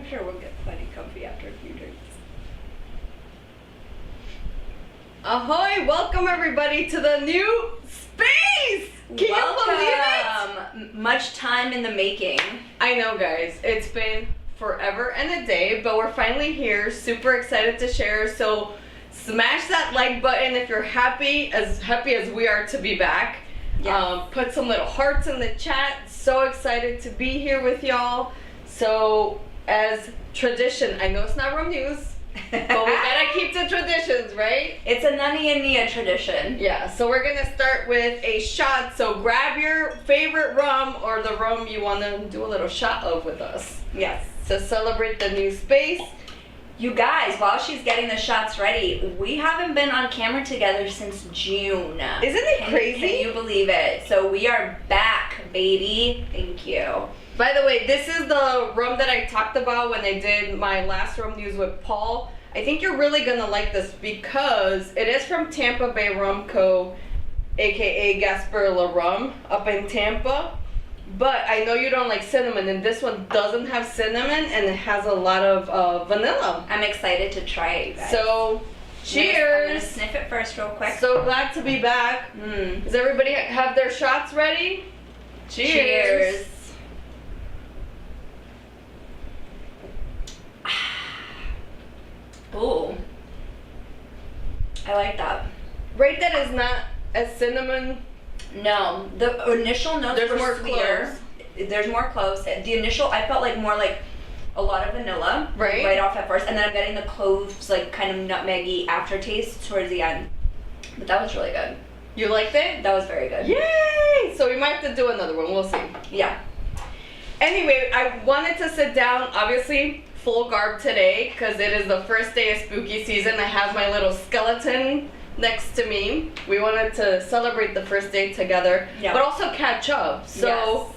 sure we'll get plenty comfy after a few drinks. Ahoy! Welcome everybody to the new space! Can you believe it? Much time in the making. I know, guys. It's been forever and a day, but we're finally here. Super excited to share. So smash that like button if you're happy as we are to be back. Yes. Put some little hearts in the chat. So excited to be here with y'all. So as tradition, I know it's not rum news, but we gotta keep the traditions, right? It's a Nani I tradition. Yeah, so we're gonna start with a shot. So grab your favorite rum or the rum you wanna do a little shot of with us. Yes. To celebrate the new space. You guys, while she's getting the shots ready, we haven't been on camera together since June. Isn't it crazy? Can you believe it? So we are back, baby. Thank you. By the way, this is the rum that I talked about when I did my last rum news with Paul. I think you're really gonna like this because it is from Tampa Bay Rum Co., aka Gasparilla Rum, up in Tampa. But I know you don't like cinnamon, and this one doesn't have cinnamon, and it has a lot of vanilla. I'm excited to try it, you guys. So, cheers! I'm gonna sniff it first real quick. So glad to be back. Does everybody have their shots ready? Cheers! Ooh. I like that. Right, that is not as cinnamon. No, the initial notes There's were more sweeter. There's more cloves. The initial, I felt like more like a lot of vanilla right off at first, and then I'm getting the cloves, like kind of nutmeggy aftertaste towards the end. But that was really good. You liked it? That was very good. Yay! So we might have to do another one. We'll see. Yeah. Anyway, I wanted to sit down, obviously full garb today, because it is the first day of spooky season. I have my little skeleton next to me. We wanted to celebrate the first day together, but also catch up. So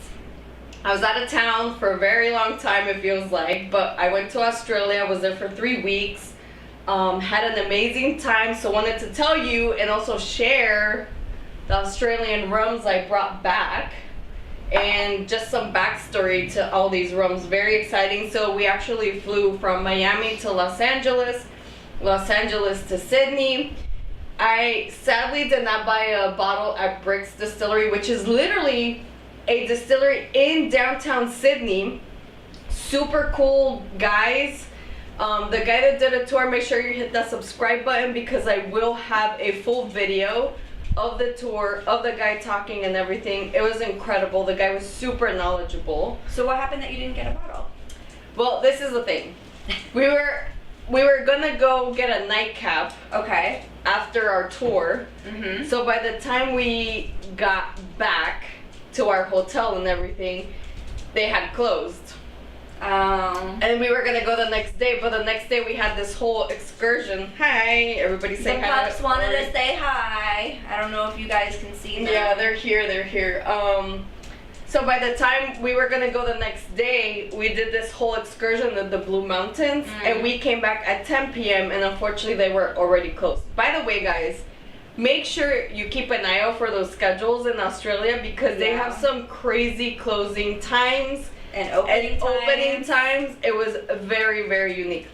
I was out of town for a very long time, it feels like, but I went to Australia. I was there for 3 weeks. Had an amazing time, so wanted to tell you and also share the Australian rums I brought back and just some backstory to all these rums. Very exciting. So we actually flew from Miami to Los Angeles to Sydney. I sadly did not buy a bottle at Brick's Distillery, which is literally a distillery in downtown Sydney. Super cool guys. The guy that did a tour, make sure you hit that subscribe button because I will have a full video of the tour, of the guy talking and everything. It was incredible. The guy was super knowledgeable. So what happened that you didn't get a bottle? Well, this is the thing. We were gonna go get a nightcap. Okay. After our tour. So by the time we got back to our hotel and everything, they had closed. And we were gonna go the next day, but the next day we had this whole excursion. Hi, everybody say hi. The pups wanted to say hi. I don't know if you guys can see them. Yeah, they're here. So by the time we were gonna go the next day, we did this whole excursion in the Blue Mountains, and we came back at 10 p.m. and unfortunately they were already closed. By the way, guys, make sure you keep an eye out for those schedules in Australia because they have some crazy closing times and opening times. It was very, very unique.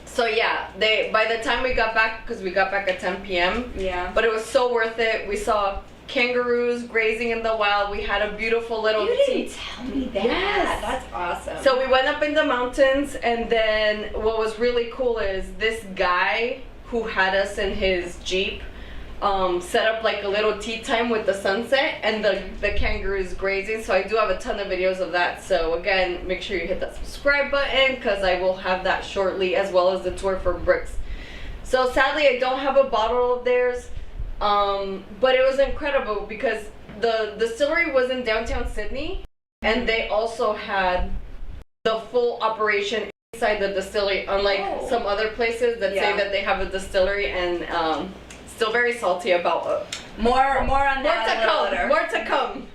So yeah, by the time we got back, because we got back at 10 p.m. But it was so worth it. We saw kangaroos grazing in the wild. We had a beautiful little You didn't tell me that. Yes. That's awesome. So we went up in the mountains, and then what was really cool is this guy who had us in his Jeep set up like a little tea time with the sunset and the kangaroos grazing. So I do have a ton of videos of that. So again, make sure you hit that subscribe button because I will have that shortly, as well as the tour for Bricks. So sadly, I don't have a bottle of theirs. But it was incredible because the distillery was in downtown Sydney, and they also had the full operation inside the distillery, unlike some other places that say that they have a distillery and still very salty about more on that later. More to come.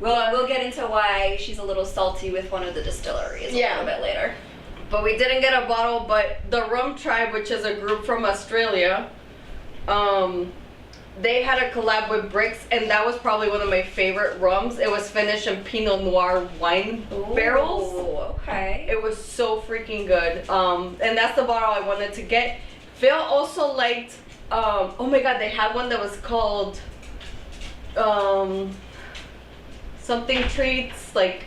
We'll get into why she's a little salty with one of the distilleries a little bit later. But we didn't get a bottle, but the Rum Tribe, which is a group from Australia, they had a collab with Bricks, and that was probably one of my favorite rums. It was finished in Pinot Noir wine barrels. Okay. It was so freaking good. And that's the bottle I wanted to get. Phil also liked, oh my god, they had one that was called something treats, like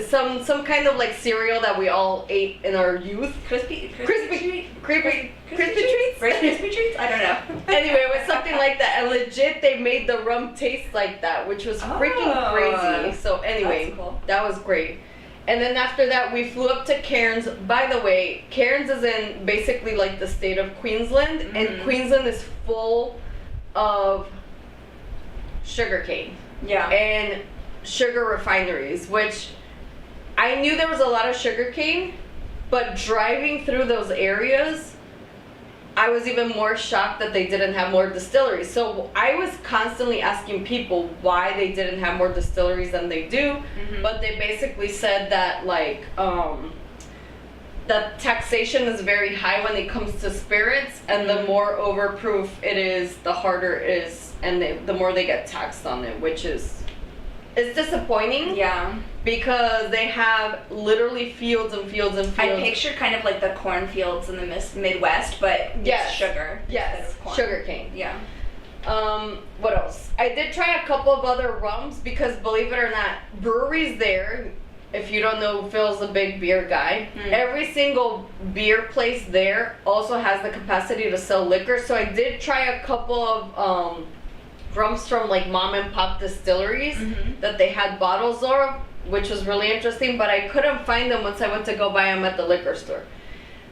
some kind of like cereal that we all ate in our youth. Crispy treats? Crispy treats? I don't know. Anyway, it was something like that, and legit they made the rum taste like that, which was freaking crazy. So anyway, that's cool. That was great. And then after that, we flew up to Cairns. By the way, Cairns is in basically like the state of Queensland, and Queensland is full of sugarcane. Yeah. And sugar refineries, which I knew there was a lot of sugarcane, but driving through those areas, I was even more shocked that they didn't have more distilleries. So I was constantly asking people why they didn't have more distilleries than they do, but they basically said that like the taxation is very high when it comes to spirits, and the more overproof it is, the harder it is, and the more they get taxed on it, which is it's disappointing. Yeah. Because they have literally fields and fields and fields. I picture kind of like the cornfields in the Midwest, but it's sugar. Yes, sugar cane. Yeah. What else? I did try a couple of other rums because, believe it or not, breweries there, if you don't know, Phil's a big beer guy. Every single beer place there also has the capacity to sell liquor. So I did try a couple of rums from like mom and pop distilleries that they had bottles of, which was really interesting, but I couldn't find them once I went to go buy them at the liquor store.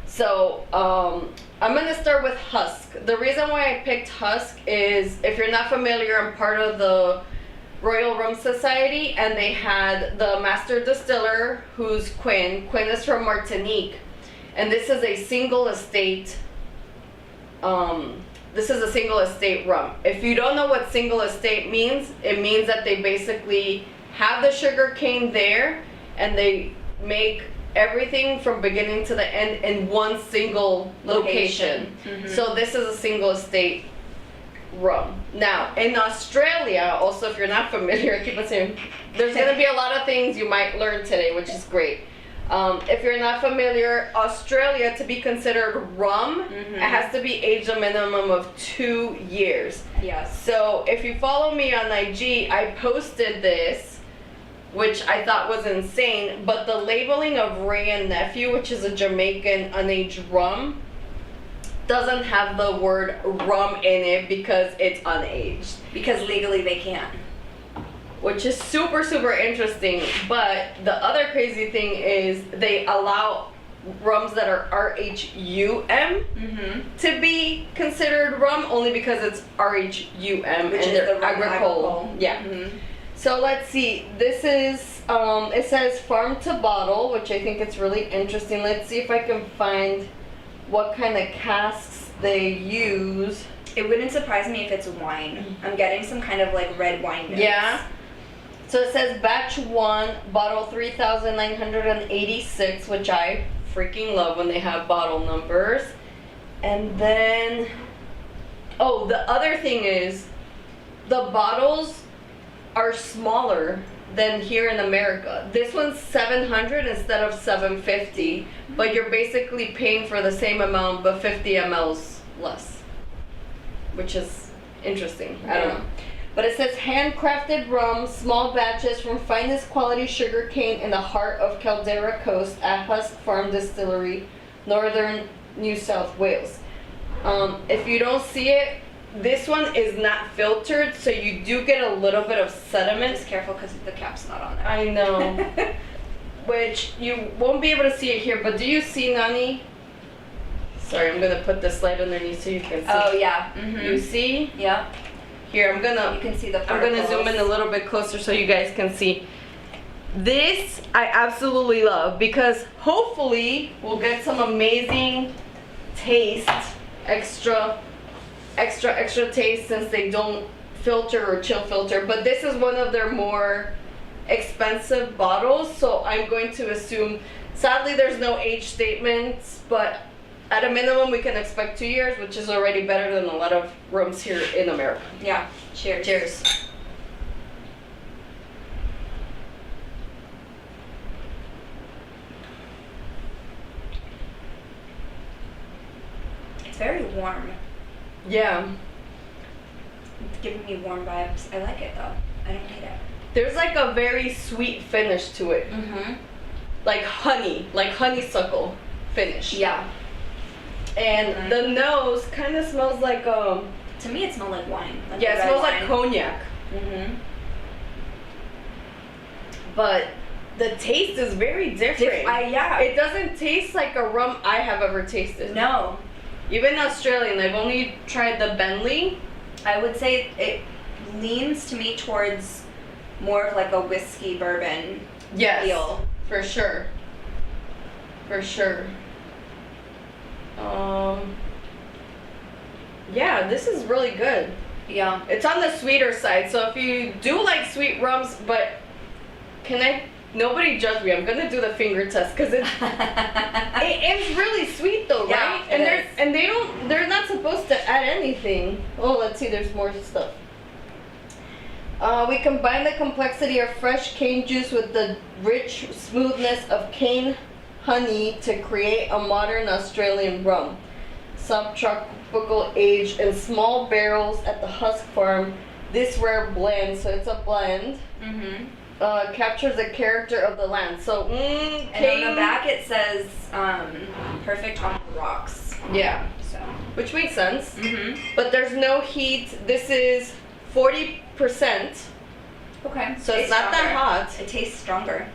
So I'm gonna start with Husk. The reason why I picked Husk is, if you're not familiar, I'm part of the Royal Rum Society, and they had the master distiller, who's Quinn. Quinn is from Martinique, and this is a single estate rum. If you don't know what single estate means, it means that they basically have the sugar cane there, and they make everything from beginning to the end in one single location. So this is a single estate rum. Now, in Australia, also, if you're not familiar, I keep on saying, there's going to be a lot of things you might learn today, which is great. If you're not familiar, Australia, to be considered rum, it has to be aged a minimum of 2 years. Yes. So if you follow me on IG, I posted this, which I thought was insane, but the labeling of Ray and Nephew, which is a Jamaican unaged rum, doesn't have the word rum in it because it's unaged. Because legally they can't. Which is super, super interesting. But the other crazy thing is they allow rums that are RHUM to be considered rum, only because it's RHUM, which and is they're the agricole. Yeah. So let's see. This is it says farm to bottle, which I think it's really interesting. Let's see if I can find what kind of casks they use. It wouldn't surprise me if it's wine. I'm getting some kind of like red wine notes. Yeah. So it says batch 1, bottle 3,986, which I freaking love when they have bottle numbers. And then, oh, the other thing is, the bottles are smaller than here in America. This one's 700 instead of 750, but you're basically paying for the same amount, but 50 mLs less, which is interesting. I don't know. But it says handcrafted rum, small batches from finest quality sugar cane in the heart of Caldera Coast at Husk Farm Distillery, Northern New South Wales. If you don't see it, this one is not filtered, so you do get a little bit of sediment. Just careful because the cap's not on there. I know. Which you won't be able to see it here, but do you see, Nani? Sorry, I'm gonna put this light underneath so you can see. Oh yeah. You see? Yeah. Here, you can see the particles. I'm gonna zoom in a little bit closer so you guys can see. This I absolutely love because hopefully we'll get some amazing taste, extra taste, since they don't filter or chill filter. But this is one of their more expensive bottles, so I'm going to assume, sadly there's no age statements, but at a minimum, we can expect 2 years, which is already better than a lot of rums here in America. Yeah. Cheers. Cheers. It's very warm. Yeah. It's giving me warm vibes. I like it though. I don't hate it. There's like a very sweet finish to it. Mm-hmm. Like honey, like honeysuckle finish. Yeah. And the nose kind of smells like To me, it smells like wine. Like yeah, it smells like cognac. Mm-hmm. But the taste is very different. Yeah. It doesn't taste like a rum I have ever tasted. No. Even Australian, I've only tried the Bentley. I would say it leans to me towards more of like a whiskey bourbon feel. For sure. For sure. Yeah, this is really good. Yeah. It's on the sweeter side, so if you do like sweet rums, but nobody judge me, I'm gonna do the finger test, because it's really sweet though, right? Yeah, and they're not supposed to add anything. Oh, let's see, there's more stuff. We combine the complexity of fresh cane juice with the rich smoothness of cane honey to create a modern Australian rum. Subtropical aged in small barrels at the Husk Farm. This rare blend, so it's a blend, captures the character of the land. So, and on the back it says perfect on the rocks. Yeah. So. Which makes sense. Mm-hmm. But there's no heat. This is 40%. Okay. So it's not that hot. It tastes stronger.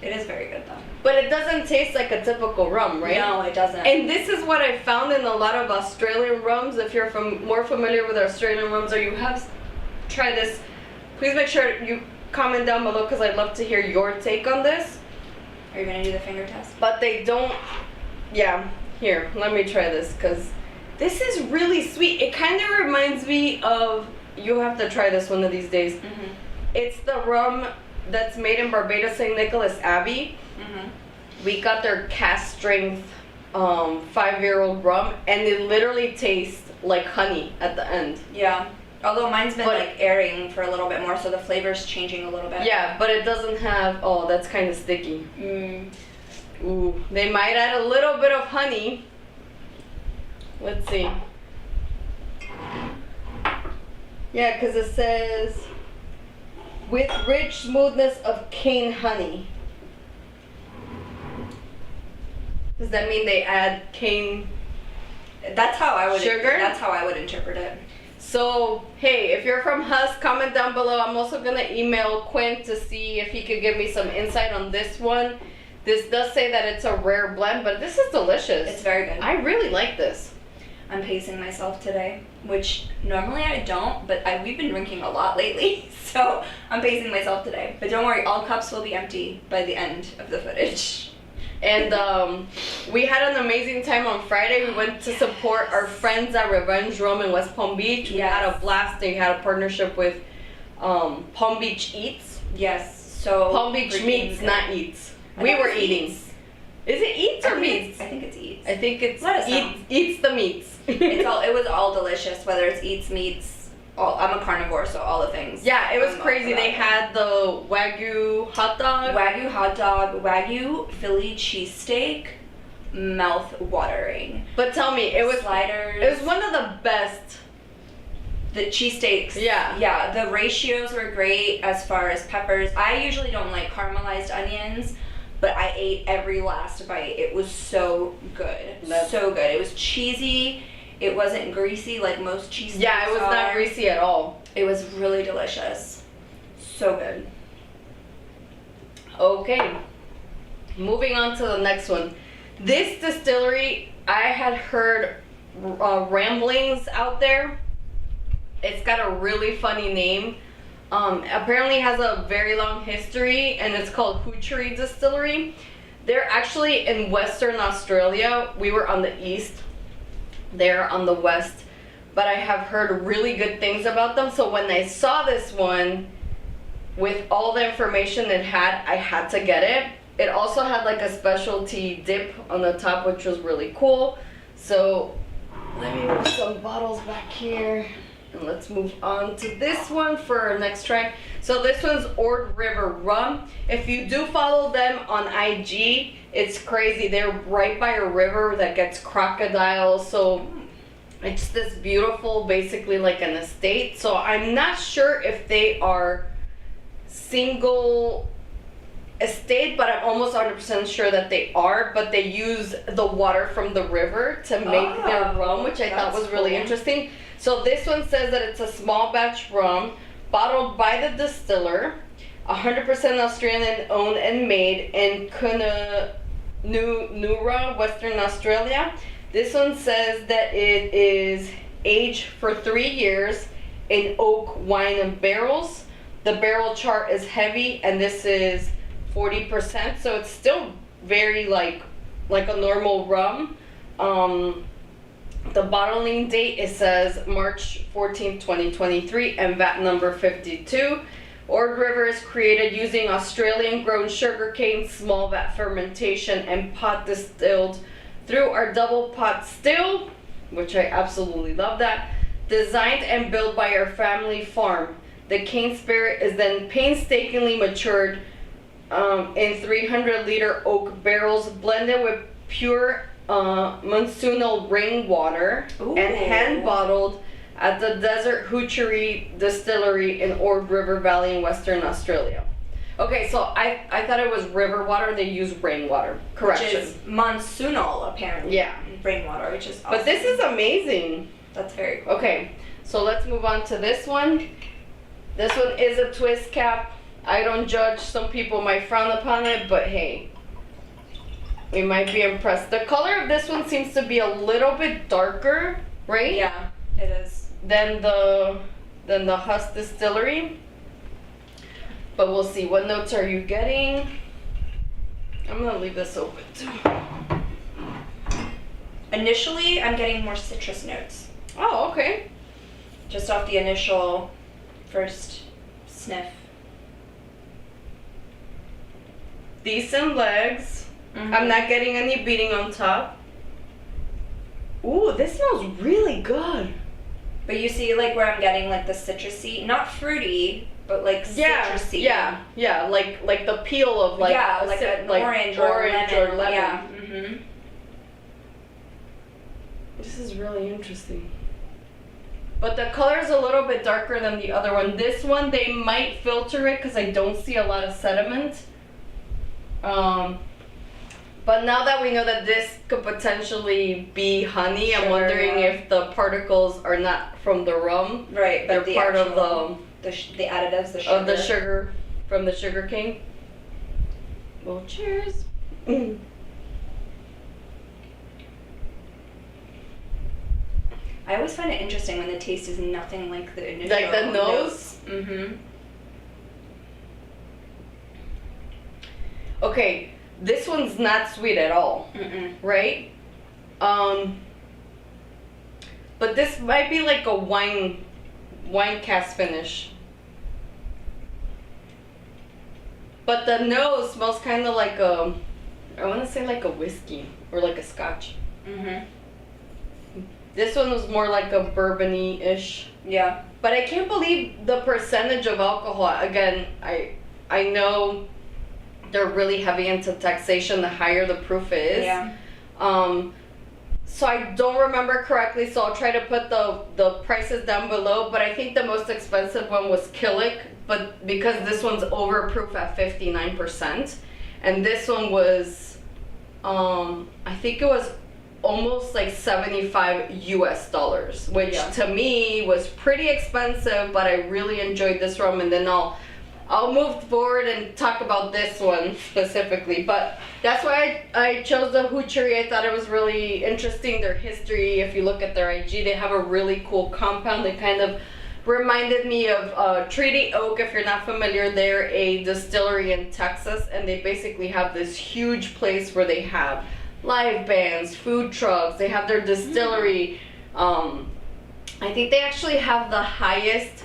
It is very good though. But it doesn't taste like a typical rum, right? No, it doesn't. And this is what I found in a lot of Australian rums. If you're more familiar with Australian rums or you have tried this, please make sure you comment down below, because I'd love to hear your take on this. Are you going to do the finger test? But they don't, yeah. Here, let me try this, because this is really sweet. It kind of reminds me of, you have to try this one of these days. Mm-hmm. It's the rum that's made in Barbados St. Nicholas Abbey. Mm-hmm. We got their cast strength 5-year-old rum, and it literally tastes like honey at the end. Yeah. Although mine's been like airing for a little bit more, so the flavor's changing a little bit. Yeah, but it doesn't have, oh, that's kind of sticky. Ooh, they might add a little bit of honey. Let's see. Yeah, because it says, with rich smoothness of cane honey. Does that mean they add cane? That's how I would Sugar? That's how I would interpret it. So, hey, if you're from Husk, comment down below. I'm also going to email Quinn to see if he could give me some insight on this one. This does say that it's a rare blend, but this is delicious. It's very good. I really like this. I'm pacing myself today, which normally I don't, but we've been drinking a lot lately, so I'm pacing myself today. But don't worry, all cups will be empty by the end of the footage. And we had an amazing time on Friday. We went to support our friends at Revenge Rum in West Palm Beach. We had a blast. They had a partnership with Palm Beach Eats. Yes, so Palm Beach Meats, not Eats. We were eating. Is it Eats or Meats? I think it's Eats. I think it's Let us know. Eats the Meats. It was all delicious, whether it's Eats, Meats. I'm a carnivore, so all the things. Yeah, it was crazy. They had the Wagyu hot dog. Wagyu Philly cheesesteak, mouth watering. But tell me, it was sliders. It was one of the best. The cheesesteaks. Yeah. Yeah, the ratios were great as far as peppers. I usually don't like caramelized onions, but I ate every last bite. It was so good. So good. It was cheesy. It wasn't greasy like most cheesesteaks. Yeah, it was not greasy at all. It was really delicious. So good. Okay. Moving on to the next one. This distillery, I had heard ramblings out there. It's got a really funny name. Apparently has a very long history, and it's called Hoochery Distillery. They're actually in Western Australia. We were on the east. They're on the west. But I have heard really good things about them. So when I saw this one, with all the information it had, I had to get it. It also had like a specialty dip on the top, which was really cool. So let me move some bottles back here. And let's move on to this one for our next try. So this one's Ord River Rum. If you do follow them on IG, it's crazy. They're right by a river that gets crocodiles. So it's this beautiful, basically like an estate. So I'm not sure if they are single estate, but I'm almost 100% sure that they are. But they use the water from the river to make their rum, which I thought was really interesting. So this one says that it's a small batch rum bottled by the distiller, 100% Australian owned and made in Coonaroora, Western Australia. This one says that it is aged for 3 years in oak wine and barrels. The barrel chart is heavy, and this is 40%, so it's still very like a normal rum. The bottling date, it says March 14th, 2023, and VAT number 52. Ord River is created using Australian grown sugarcane, small vat fermentation, and pot distilled through our double pot still, which I absolutely love that. Designed and built by our family farm. The cane spirit is then painstakingly matured in 300-liter oak barrels, blended with pure monsoonal rainwater, and hand bottled at the Desert Hoochery Distillery in Ord River Valley in Western Australia. Okay, so I thought it was river water. They use rainwater. Correction. Which is monsoonal, apparently. Yeah. Rainwater, which is awesome. But this is amazing. That's very cool. Okay, so let's move on to this one. This one is a twist cap. I don't judge. Some people might frown upon it, but hey, we might be impressed. The color of this one seems to be a little bit darker, right? Yeah, it is. Than the Huss Distillery. But we'll see. What notes are you getting? I'm gonna leave this open too. Initially, I'm getting more citrus notes. Oh, okay. Just off the initial first sniff. Decent legs. I'm not getting any beating on top. Ooh, this smells really good. But you see, like, where I'm getting, like, the citrusy, not fruity, but, like, citrusy. Yeah, like the peel of, like, like an orange or lemon. Yeah. Mm-hmm. This is really interesting. But the color is a little bit darker than the other one. This one, they might filter it because I don't see a lot of sediment. But now that we know that this could potentially be honey, I'm wondering if the particles are not from the rum. Right, but they're part of the additives, the sugar. Of the sugar from the sugar cane. Well, cheers. I always find it interesting when the taste is nothing like the initial. Like the nose? Mm-hmm. Okay, this one's not sweet at all. Right? But this might be like a wine cast finish. But the nose smells kind of like I want to say like a whiskey or like a scotch. This one was more like a bourbon-y-ish. Yeah. But I can't believe the percentage of alcohol. Again, I know they're really heavy into taxation the higher the proof is. Yeah. So I don't remember correctly, so I'll try to put the prices down below, but I think the most expensive one was Killick, but because this one's overproof at 59%, and this one was, I think it was almost like $75 US, which to me was pretty expensive, but I really enjoyed this rum, and then I'll move forward and talk about this one specifically, but that's why I chose the Hoochery. I thought it was really interesting, their history. If you look at their IG, they have a really cool compound. They kind of reminded me of Treaty Oak. If you're not familiar, they're a distillery in Texas, and they basically have this huge place where they have live bands, food trucks, they have their distillery. I think they actually have the highest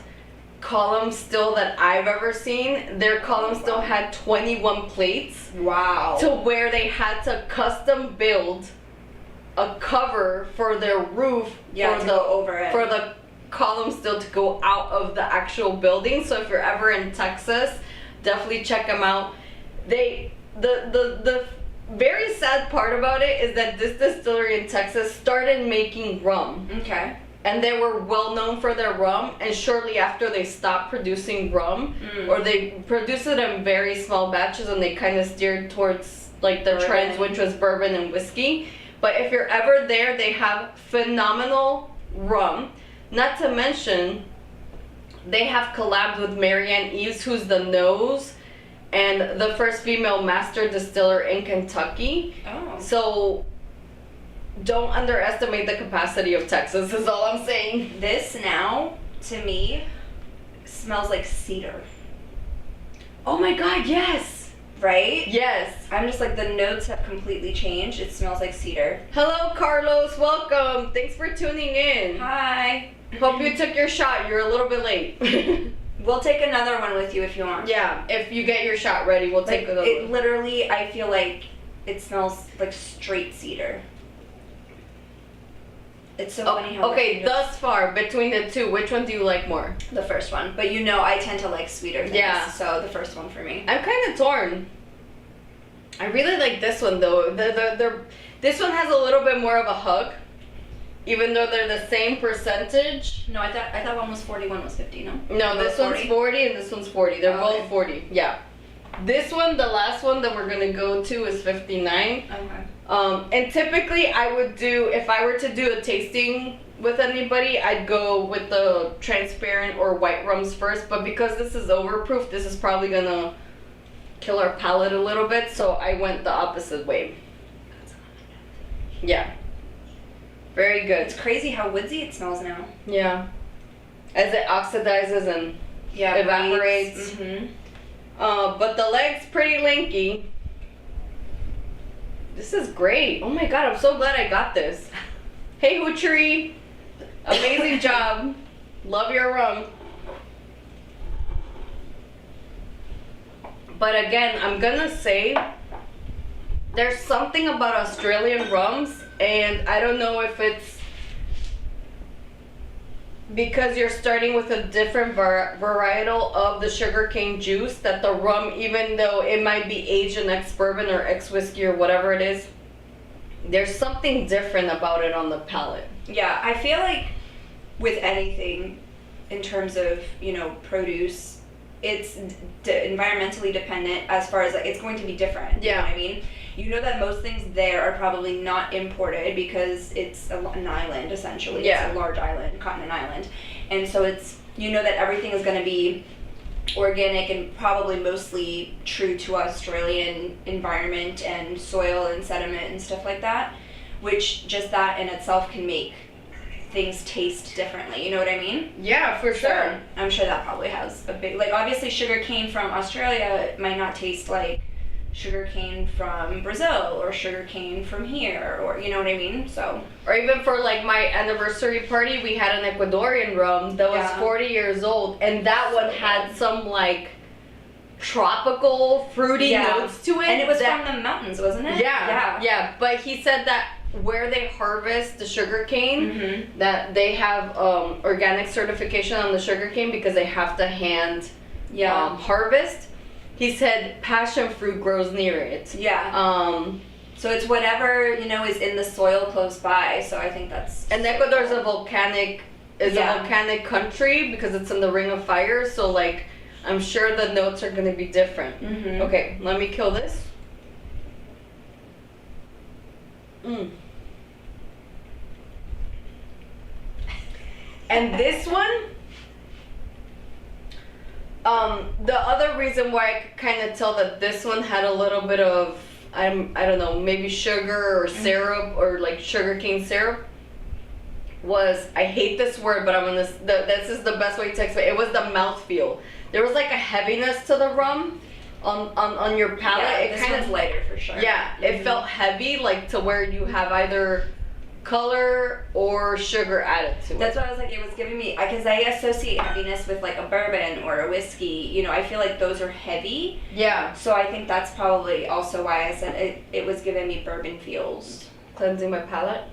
column still that I've ever seen. Their column still had 21 plates. Wow. To where they had to custom build a cover for their roof for the column still to go out of the actual building. So if you're ever in Texas, definitely check them out. The very sad part about it is that this distillery in Texas started making rum. Okay. And they were well known for their rum, and shortly after they stopped producing rum, or they produced it in very small batches, and they kind of steered towards like the trends, which was bourbon and whiskey. But if you're ever there, they have phenomenal rum. Not to mention, they have collabed with Nani I, who's the nose and the first female master distiller in Kentucky. Oh. So don't underestimate the capacity of Texas, is all I'm saying. This now, to me, smells like cedar. Oh my god, yes! Right? Yes. I'm just like, the notes have completely changed. It smells like cedar. Hello, Carlos. Welcome. Thanks for tuning in. Hi. Hope you took your shot. You're a little bit late. We'll take another one with you if you want. Yeah, if you get your shot ready, we'll take another one. Literally, I feel like it smells like straight cedar. It's so funny how... Okay, thus far, between the two, which one do you like more? The first one. But you know I tend to like sweeter things. Yeah. So the first one for me. I'm kind of torn. I really like this one, though. This one has a little bit more of a hug. Even though they're the same percentage. No, I thought one was 40, one was 50, no? No, this one's 40 and this one's 40. They're both 40. Yeah. This one, the last one that we're going to go to is 59. Okay. And typically I would do, if I were to do a tasting with anybody, I'd go with the transparent or white rums first. But because this is overproof, this is probably going to kill our palate a little bit. So I went the opposite way. Yeah. Very good. It's crazy how woodsy it smells now. Yeah. As it oxidizes and evaporates. Mm-hmm. But the leg's pretty lanky. This is great. Oh my god, I'm so glad I got this. Hey, Hoochery. Amazing job. Love your rum. But again, I'm gonna say there's something about Australian rums, and I don't know if it's because you're starting with a different varietal of the sugarcane juice, that the rum, even though it might be aged in ex-bourbon or ex-whiskey or whatever it is, there's something different about it on the palate. Yeah, I feel like with anything in terms of, produce, it's environmentally dependent as far as, like, it's going to be different. Yeah. You know what I mean? You know that most things there are probably not imported because it's an island, essentially. Yeah. It's a large island, continent island. And so that everything is going to be organic and probably mostly true to Australian environment and soil and sediment and stuff like that, which just that in itself can make things taste differently. You know what I mean? Yeah, for sure. So I'm sure that probably has a big, like, obviously sugar cane from Australia might not taste like sugar cane from Brazil or sugar cane from here, or you know what I mean? So, or even for like my anniversary party, we had an Ecuadorian rum that was 40 years old, and that one had some like tropical fruity notes to it, and it was from the mountains, wasn't it? Yeah. But he said that where they harvest the sugar cane, that they have organic certification on the sugar cane because they have to hand harvest. He said passion fruit grows near it. Yeah. So it's whatever, is in the soil close by. So I think that's... And Ecuador is a volcanic country because it's in the Ring of Fire. So, like, I'm sure the notes are going to be different. Mm-hmm. Okay, let me kill this. And this one... the other reason why I could kind of tell that this one had a little bit of, I don't know, maybe sugar or syrup or like sugarcane syrup was, I hate this word, but this is the best way to explain it. It was the mouthfeel. There was like a heaviness to the rum on your palate. Yeah, this one's lighter for sure. Yeah, it felt heavy, like to where you have either color or sugar added to it. That's why I was like, it was giving me, because I associate heaviness with like a bourbon or a whiskey. You know, I feel like those are heavy. Yeah. So I think that's probably also why I said it was giving me bourbon feels. Cleansing my palate.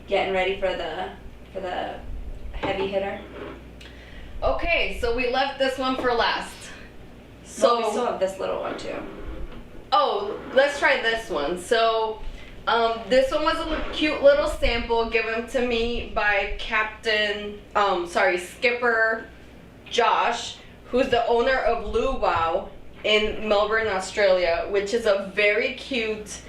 Getting ready for the heavy hitter. Okay, so we left this one for last. So well, we still have this little one too. Oh, let's try this one. So, this one was a cute little sample given to me by Skipper Josh, who's the owner of Luau in Melbourne, Australia, which is a very cute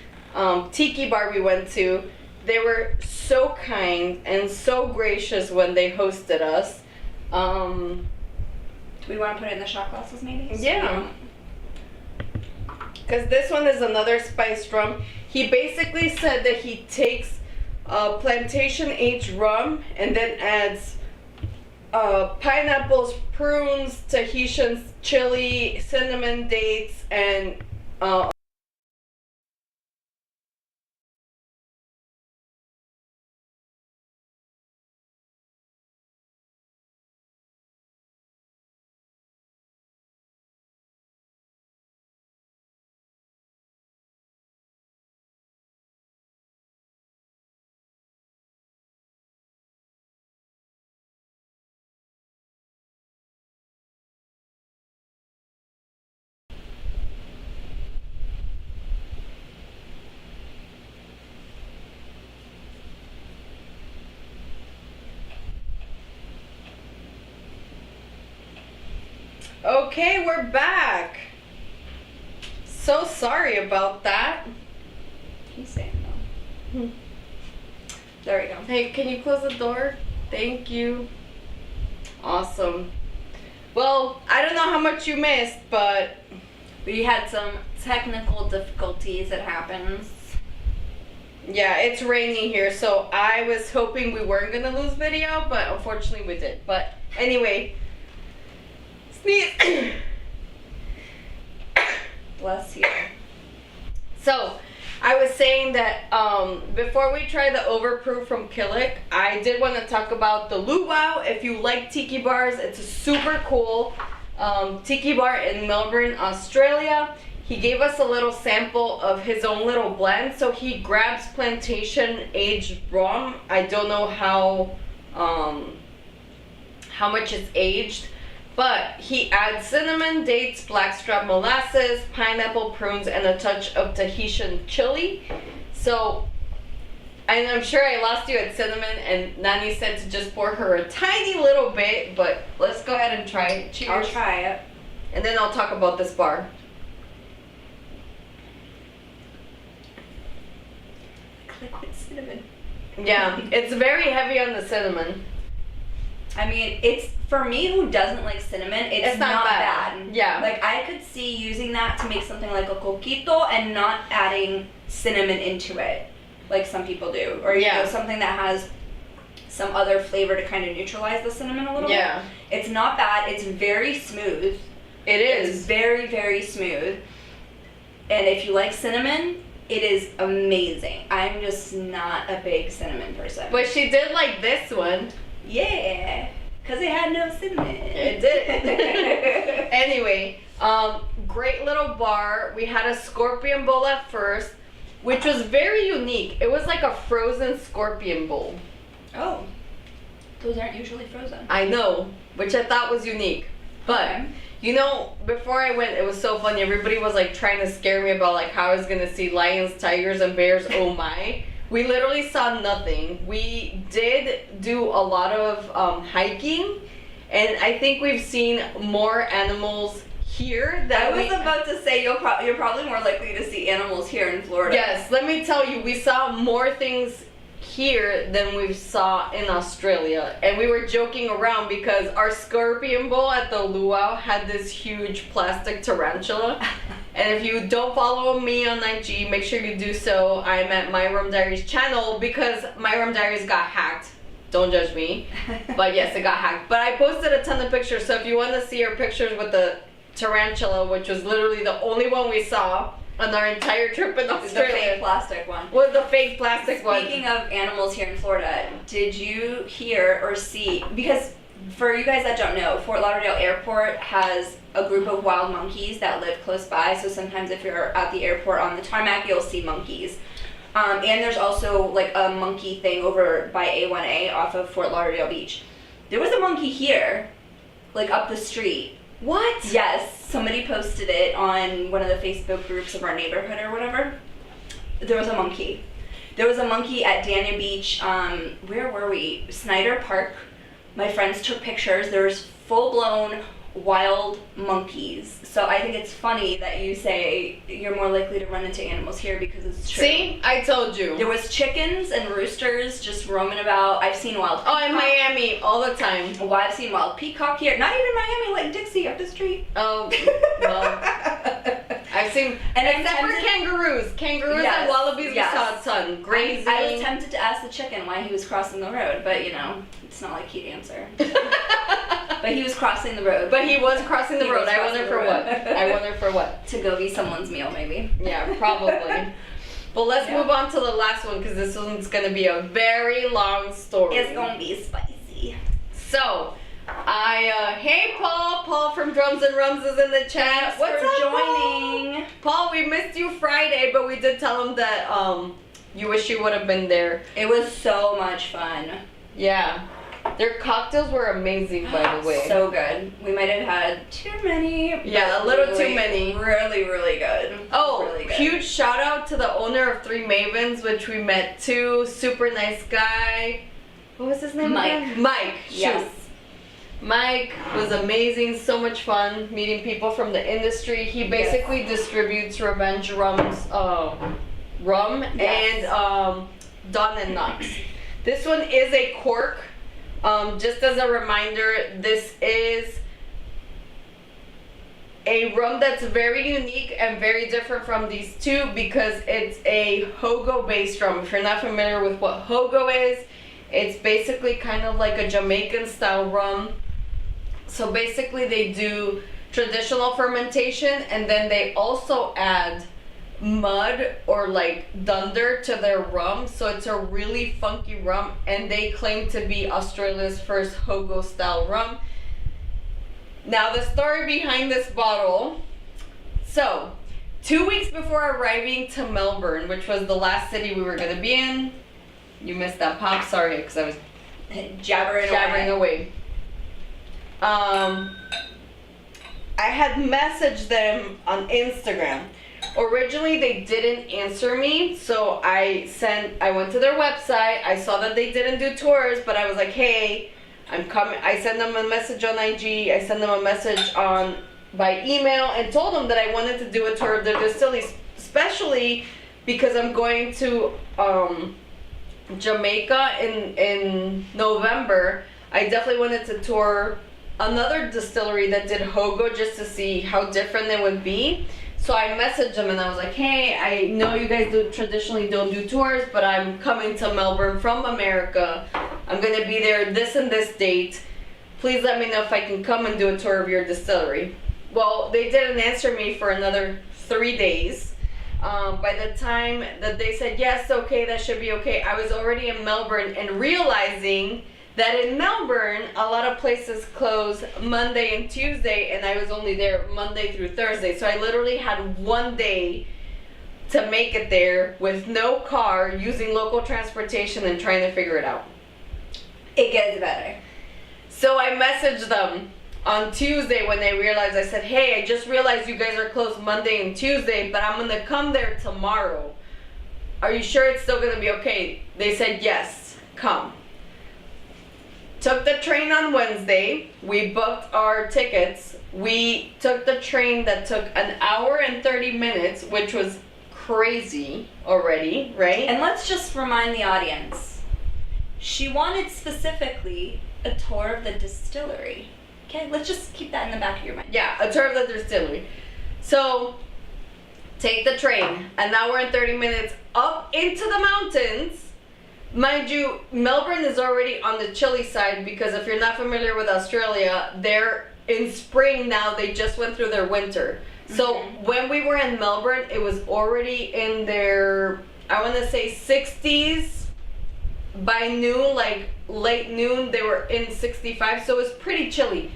tiki bar we went to. They were so kind and so gracious when they hosted us. Do we want to put it in the shot glasses maybe? Yeah. Because this one is another spiced rum. He basically said that he takes plantation aged rum and then adds pineapples, prunes, Tahitian chili, cinnamon, dates, and okay, we're back. So sorry about that. He's saying no. There we go. Hey, can you close the door? Thank you. Awesome. Well, I don't know how much you missed, but we had some technical difficulties. It happens. Yeah, it's raining here, so I was hoping we weren't gonna lose video, but unfortunately we did. But anyway, sneeze. Bless you. So, I was saying that before we try the overproof from Killick, I did want to talk about the Luau. If you like tiki bars, it's a super cool tiki bar in Melbourne, Australia. He gave us a little sample of his own little blend. So he grabs plantation aged rum. I don't know how much it's aged, but he adds cinnamon, dates, blackstrap molasses, pineapple, prunes, and a touch of Tahitian chili. So, and I'm sure I lost you at cinnamon, and Nani said to just pour her a tiny little bit, but let's go ahead and try it. Cheers. I'll try it. And then I'll talk about this bar. Liquid cinnamon. Yeah, it's very heavy on the cinnamon. I mean, it's, for me who doesn't like cinnamon, it's not bad. Yeah. Like, I could see using that to make something like a coquito and not adding cinnamon into it, like some people do. Or, you know, something that has some other flavor to kind of neutralize the cinnamon a little bit. It's not bad. It's very smooth. It is. It's very, very smooth. And if you like cinnamon, it is amazing. I'm just not a big cinnamon person. But she did like this one. Yeah, because it had no cinnamon. It did. Anyway, great little bar. We had a scorpion bowl at first, which was very unique. It was like a frozen scorpion bowl. Oh, those aren't usually frozen. I know, which I thought was unique. But, you know, before I went, it was so funny. Everybody was like trying to scare me about like how I was going to see lions, tigers, and bears. Oh my. We literally saw nothing. We did do a lot of hiking, and I think we've seen more animals here than I was about to say you're probably more likely to see animals here in Florida. Yes, let me tell you, we saw more things here than we saw in Australia, and we were joking around because our scorpion bowl at the luau had this huge plastic tarantula. And if you don't follow me on IG, make sure you do so. I'm at myrumdiaries channel because myrumdiaries got hacked. Don't judge me. But yes, it got hacked. But I posted a ton of pictures, so if you want to see our pictures with the tarantula, which was literally the only one we saw, on our entire trip in The Australia. fake plastic one. Was the fake plastic one. Speaking of animals here in Florida, did you hear or see, because for you guys that don't know, Fort Lauderdale Airport has a group of wild monkeys that live close by, so sometimes if you're at the airport on the tarmac, you'll see monkeys. And there's also like a monkey thing over by A1A off of Fort Lauderdale Beach. There was a monkey here, like up the street. What? Yes, somebody posted it on one of the Facebook groups of our neighborhood or whatever. There was a monkey. There was a monkey at Dania Beach. Where were we? Snyder Park. My friends took pictures. There's full-blown wild monkeys. So I think it's funny that you say you're more likely to run into animals here because it's true. See? I told you. There was chickens and roosters just roaming about. I've seen wild peacock. Oh, in Miami, all the time. Well, I've seen wild peacock here. Not even Miami, like Dixie up the street. Oh, well. I've seen, And I'm except for tempted- kangaroos. Kangaroos Yes, and wallabies, yes. we saw a ton. Grazing. I was tempted to ask the chicken why he was crossing the road, but you know, it's not like he'd answer. But he was crossing the road. But he was crossing the He road. was I crossing wonder the for road. what. I wonder for what. To go be someone's meal, maybe. Yeah, probably. But let's Yeah. move on to the last one because this one's going to be a very long story. It's gonna be spicy. So, hey Paul from Drums and Rums is in the chat. Thanks What's for up, joining. Paul, we missed you Friday, but we did tell him that you wish you would have been there. It was so much fun. Yeah. Their cocktails were amazing, by the way. So good. We might have had too many. Yeah, but a little too really, many. Really, really good. Oh, really good. huge shout out to the owner of Three Mavens, which we met too. Super nice guy. What was his name Mike. again? Mike. Shoot. Yes. Mike was amazing, so much fun meeting people from the industry. He basically distributes Revenge Rum's rum Yes. and Don and Knox. This one is a cork. Just as a reminder, this is a rum that's very unique and very different from these two because it's a Hogo based rum. If you're not familiar with what Hogo is, it's basically kind of like a Jamaican style rum. So basically they do traditional fermentation and then they also add mud or like dunder to their rum, so it's a really funky rum, and they claim to be Australia's first Hogo style rum. Now the story behind this bottle. So 2 weeks before arriving to Melbourne, which was the last city we were going to be in, you missed that pop, sorry, because I was Jabbering away. I had messaged them on Instagram. Originally they didn't answer me, so I went to their website. I saw that they didn't do tours, but I was like, hey, I'm coming. I sent them a message on IG. I sent them a message by email and told them that I wanted to do a tour of their distilleries, especially because I'm going to Jamaica in November. I definitely wanted to tour another distillery that did Hogo just to see how different it would be. So I messaged them and I was like, hey, I know you guys traditionally don't do tours, but I'm coming to Melbourne from America. I'm going to be there this and this date. Please let me know if I can come and do a tour of your distillery. Well, they didn't answer me for another 3 days. By the time that they said, yes, okay, that should be okay, I was already in Melbourne and realizing that in Melbourne, a lot of places close Monday and Tuesday, and I was only there Monday through Thursday. So I literally had 1 day to make it there with no car, using local transportation and trying to figure it out. It gets better. So I messaged them on Tuesday when they realized. I said, hey, I just realized you guys are closed Monday and Tuesday, but I'm gonna come there tomorrow. Are you sure it's still gonna be okay? They said, yes, come. Took the train on Wednesday. We booked our tickets. We took the train that took 1 hour and 30 minutes, which was crazy already, right? And let's just remind the audience, she wanted specifically a tour of the distillery. Okay, let's just keep that in the back of your mind. Yeah, a tour of the distillery. So, take the train, 1 hour and 30 minutes up into the mountains. Mind you, Melbourne is already on the chilly side because if you're not familiar with Australia, they're in spring now. They just went through their winter. So when we were in Melbourne, it was already in their, I want to say 60s. By noon, like late noon, they were in 65, so it was pretty chilly.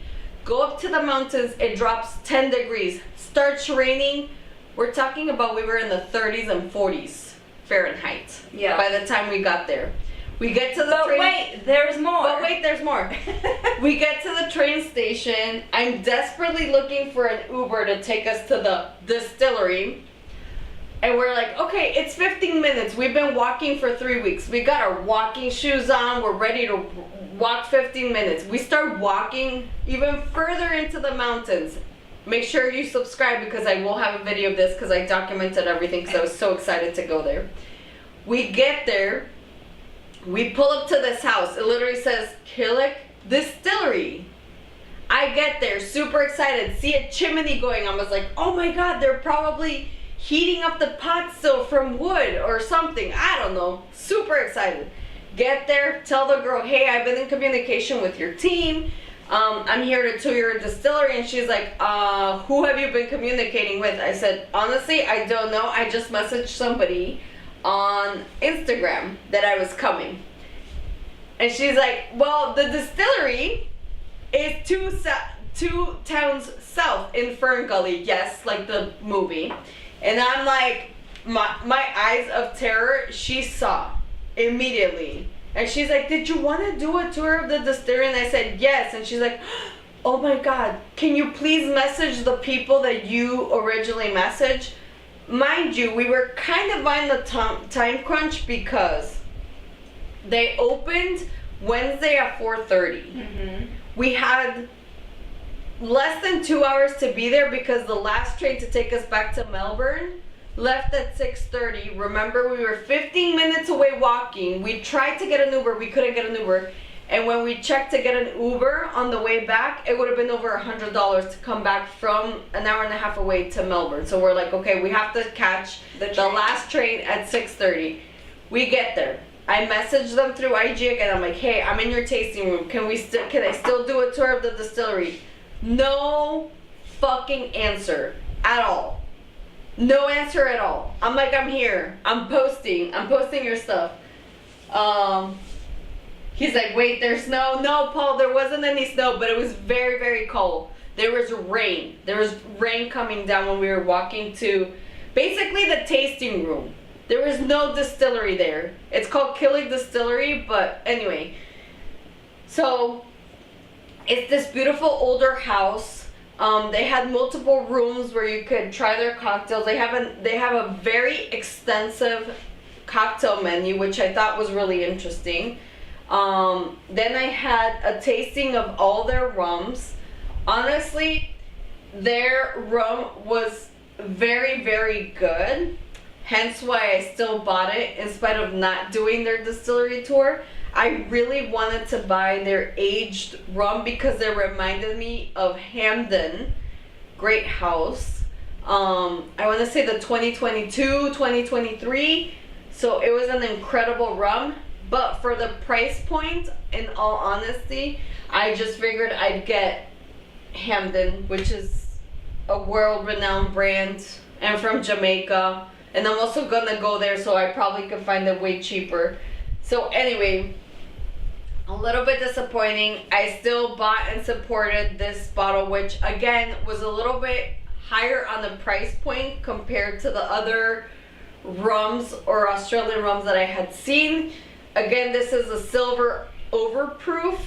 Go up to the mountains, it drops 10 degrees. Starts raining. We're talking about we were in the 30s and 40s Fahrenheit. Yeah. By the time we got there. We get to the train. Wait, there's more. But wait, there's more. We get to the train station. I'm desperately looking for an Uber to take us to the distillery. And we're like, okay, it's 15 minutes. We've been walking for 3 weeks. We got our walking shoes on. We're ready to walk 15 minutes. We start walking even further into the mountains. Make sure you subscribe because I will have a video of this because I documented everything because I was so excited to go there. We get there. We pull up to this house. It literally says Killick Distillery. I get there, super excited, see a chimney going. I was like, oh my God, they're probably heating up the pot still from wood or something. I don't know. Super excited. Get there, tell the girl, hey, I've been in communication with your team. I'm here to tour your distillery. And she's like, who have you been communicating with? I said, honestly, I don't know. I just messaged somebody on Instagram that I was coming. And she's like, well, the distillery is two towns south in Fern Gully. Yes, like the movie. And I'm like, my eyes of terror, she saw immediately. And she's like, did you want to do a tour of the distillery? And I said, yes. And she's like, oh my God, can you please message the people that you originally messaged? Mind you, we were kind of on the time crunch because they opened Wednesday at 4:30. We had less than 2 hours to be there because the last train to take us back to Melbourne left at 6:30. Remember, we were 15 minutes away walking. We tried to get an Uber. We couldn't get an Uber. And when we checked to get an Uber on the way back, it would have been over $100 to come back from an hour and a half away to Melbourne. So we're like, okay, we have to catch the last train at 6:30. We get there. I messaged them through IG again. I'm like, hey, I'm in your tasting room. Can I still do a tour of the distillery? No fucking answer at all. No answer at all. I'm like, I'm here. I'm posting your stuff. He's like, wait, there's snow. No, Paul, there wasn't any snow, but it was very, very cold. There was rain. There was rain coming down when we were walking to basically the tasting room. There was no distillery there. It's called Killick Distillery, but anyway. So it's this beautiful older house. They had multiple rooms where you could try their cocktails. They have a very extensive cocktail menu, which I thought was really interesting. Then I had a tasting of all their rums. Honestly, their rum was very, very good. Hence why I still bought it in spite of not doing their distillery tour. I really wanted to buy their aged rum because they reminded me of Hamden Great House. I want to say the 2022, 2023. So it was an incredible rum. But for the price point, in all honesty, I just figured I'd get Hamden, which is a world-renowned brand, and from Jamaica. And I'm also gonna go there, so I probably could find it way cheaper. So anyway, a little bit disappointing. I still bought and supported this bottle, which again was a little bit higher on the price point compared to the other rums or Australian rums that I had seen. Again, this is a silver overproof.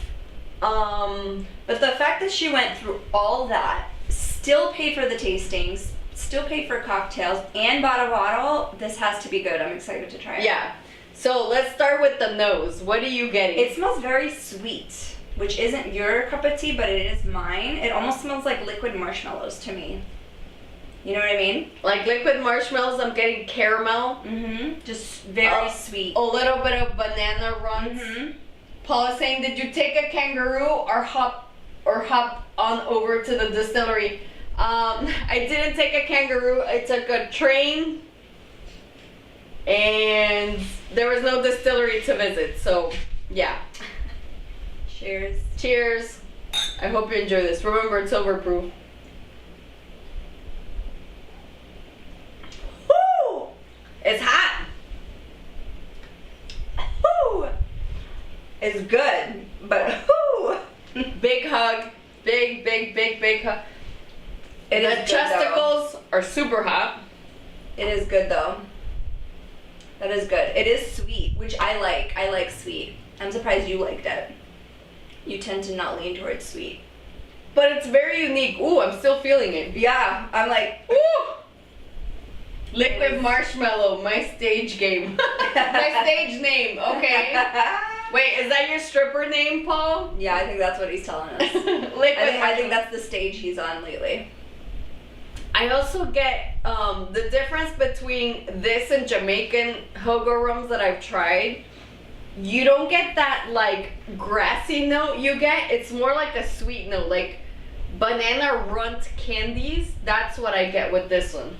But the fact that she went through all that, still paid for the tastings, still paid for cocktails, and bought a bottle, this has to be good. I'm excited to try it. Yeah. So let's start with the nose. What are you getting? It smells very sweet, which isn't your cup of tea, but it is mine. It almost smells like liquid marshmallows to me. You know what I mean? Like liquid marshmallows, I'm getting caramel. Just very sweet. A little bit of banana runs. Paul is saying, did you take a kangaroo or hop on over to the distillery? I didn't take a kangaroo. I took a train, and there was no distillery to visit. So, yeah. Cheers. Cheers. I hope you enjoy this. Remember, it's overproof. is good, but whoo! Big hug. Big hug. It The is good, chesticles are super hot. It is good though. That is good. It is sweet, which I like. I like sweet. I'm surprised you liked it. You tend to not lean towards sweet. But it's very unique. Ooh, I'm still feeling it. Yeah, I'm like, ooh! Liquid marshmallow, my stage game. My stage name, okay. Wait, is that your stripper name, Paul? Yeah, I think that's what he's telling us. I think that's the stage he's on lately. I also get the difference between this and Jamaican hogo rums that I've tried. You don't get that like grassy note you get. It's more like a sweet note, like banana runt candies. That's what I get with this one.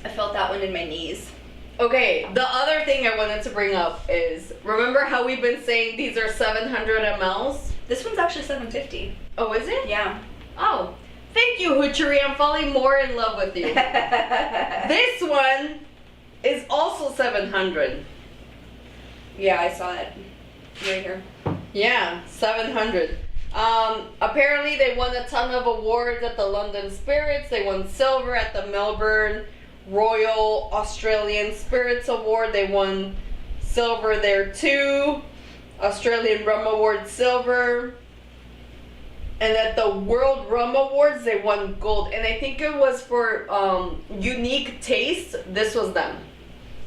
I felt that one in my knees. Okay, the other thing I wanted to bring up is, remember how we've been saying these are 700 mLs? This one's actually 750. Oh, is it? Yeah. Oh, thank you, Hoochery. I'm falling more in love with you. This one is also 700. Yeah, I saw it right here. Yeah, 700. Apparently they won a ton of awards at the London Spirits. They won silver at the Melbourne Royal Australian Spirits Award. They won silver there too. Australian Rum Award silver. And at the World Rum Awards they won gold. And I think it was for unique taste. This was them.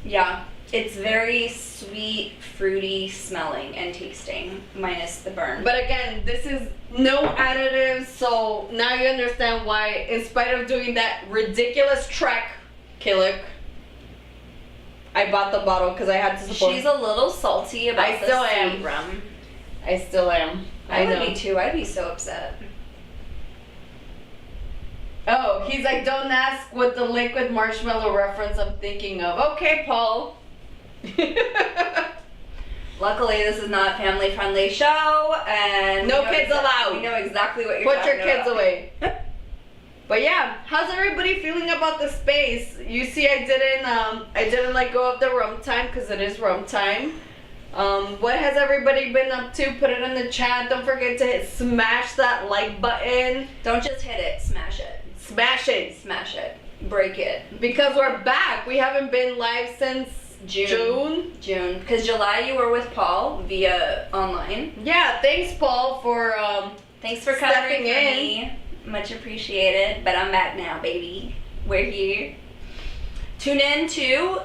Yeah. It's very sweet, fruity smelling and tasting, minus the burn. But again, this is no additives, so now you understand why, in spite of doing that ridiculous trek, Killick, I bought the bottle because I had to support. She's a little salty about the sweet rum. I still am. I would be too. I'd be so upset. Oh, he's like, don't ask what the liquid marshmallow reference I'm thinking of. Okay, Paul. Luckily, this is not a family-friendly show, and no kids allowed. We know exactly what you're talking about. Put your kids away. But yeah, how's everybody feeling about the space? You see, I didn't let go of the rum time because it is rum time. What has everybody been up to? Put it in the chat. Don't forget to smash that like button. Don't just hit it, smash it. Smash it. Smash it. Break it. Because we're back. We haven't been live since June. Because July you were with Paul via online. Yeah, thanks Paul for thanks for covering for me. Much appreciated. But I'm back now, baby. We're here. Tune in to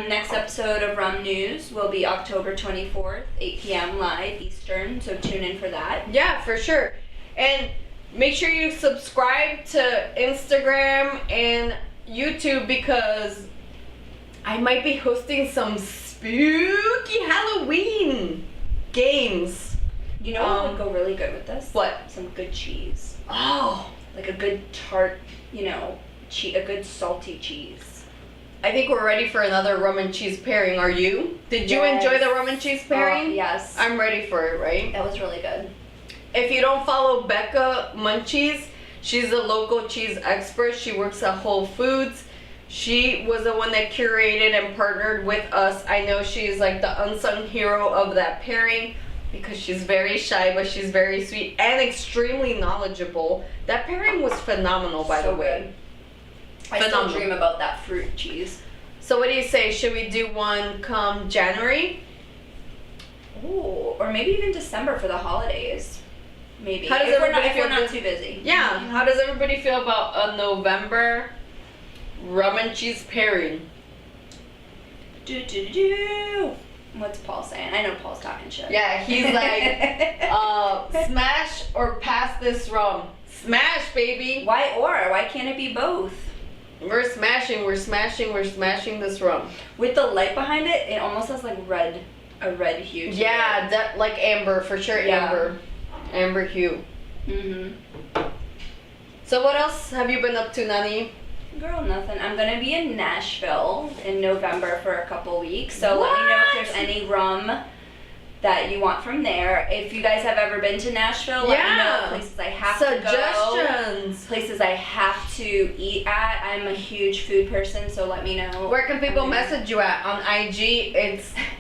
next episode of Rum News will be October 24th, 8 p.m. live Eastern. So tune in for that. Yeah, for sure. And make sure you subscribe to Instagram and YouTube because I might be hosting some spooky Halloween games. You know what would go really good with this? What? Some good cheese. Oh. Like a good tart, a good salty cheese. I think we're ready for another rum and cheese pairing. Are you? Did you enjoy the rum and cheese pairing? Yes. I'm ready for it, right? That was really good. If you don't follow Becca Munchies, she's a local cheese expert. She works at Whole Foods. She was the one that curated and partnered with us. I know she's like the unsung hero of that pairing because she's very shy, but she's very sweet and extremely knowledgeable. That pairing was phenomenal, by the way. I still dream about that fruit cheese. So what do you say? Should we do one come January? Ooh, or maybe even December for the holidays. Maybe. How does everybody feel? If we're not too busy. Yeah. How does everybody feel about a November rum and cheese pairing? What's Paul saying? I know Paul's talking shit. Yeah, he's like, smash or pass this rum. Smash, baby. Why can't it be both? We're smashing this rum. With the light behind it, it almost has like a red hue. Yeah, like amber, for sure. Yeah. Amber hue. So what else have you been up to, Nani? Girl, nothing. I'm gonna be in Nashville in November for a couple weeks. So let me know if there's any rum that you want from there. If you guys have ever been to Nashville, let me know places I have to go. Places I have to eat at. I'm a huge food person, so let me know. Where can people message you at? On IG,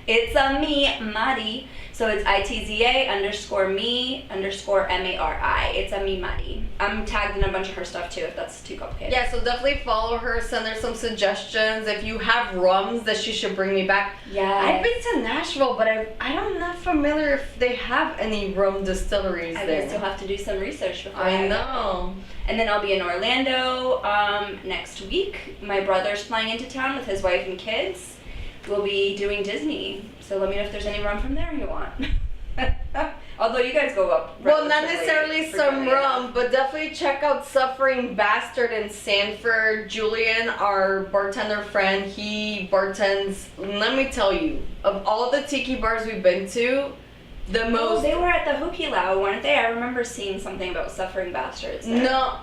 it's a me, Mari. So it's ITZA_me_MARI. It's a Mimari. I'm tagged in a bunch of her stuff too if that's too complicated. Yeah, so definitely follow her, send her some suggestions. If you have rums that she should bring me back. Yeah. I've been to Nashville, but I'm not familiar if they have any rum distilleries there. I guess you'll have to do some research before I know. And then I'll be in Orlando next week. My brother's flying into town with his wife and kids. We'll be doing Disney. So let me know if there's any rum from there you want. Although you guys go up. Well, not necessarily some rum, but definitely check out Suffering Bastard in Sanford. Julian, our bartender friend, he bartends. Let me tell you, of all the tiki bars we've been to, the most. They were at the Hoki Lao, weren't they? I remember seeing something about Suffering Bastards there. No.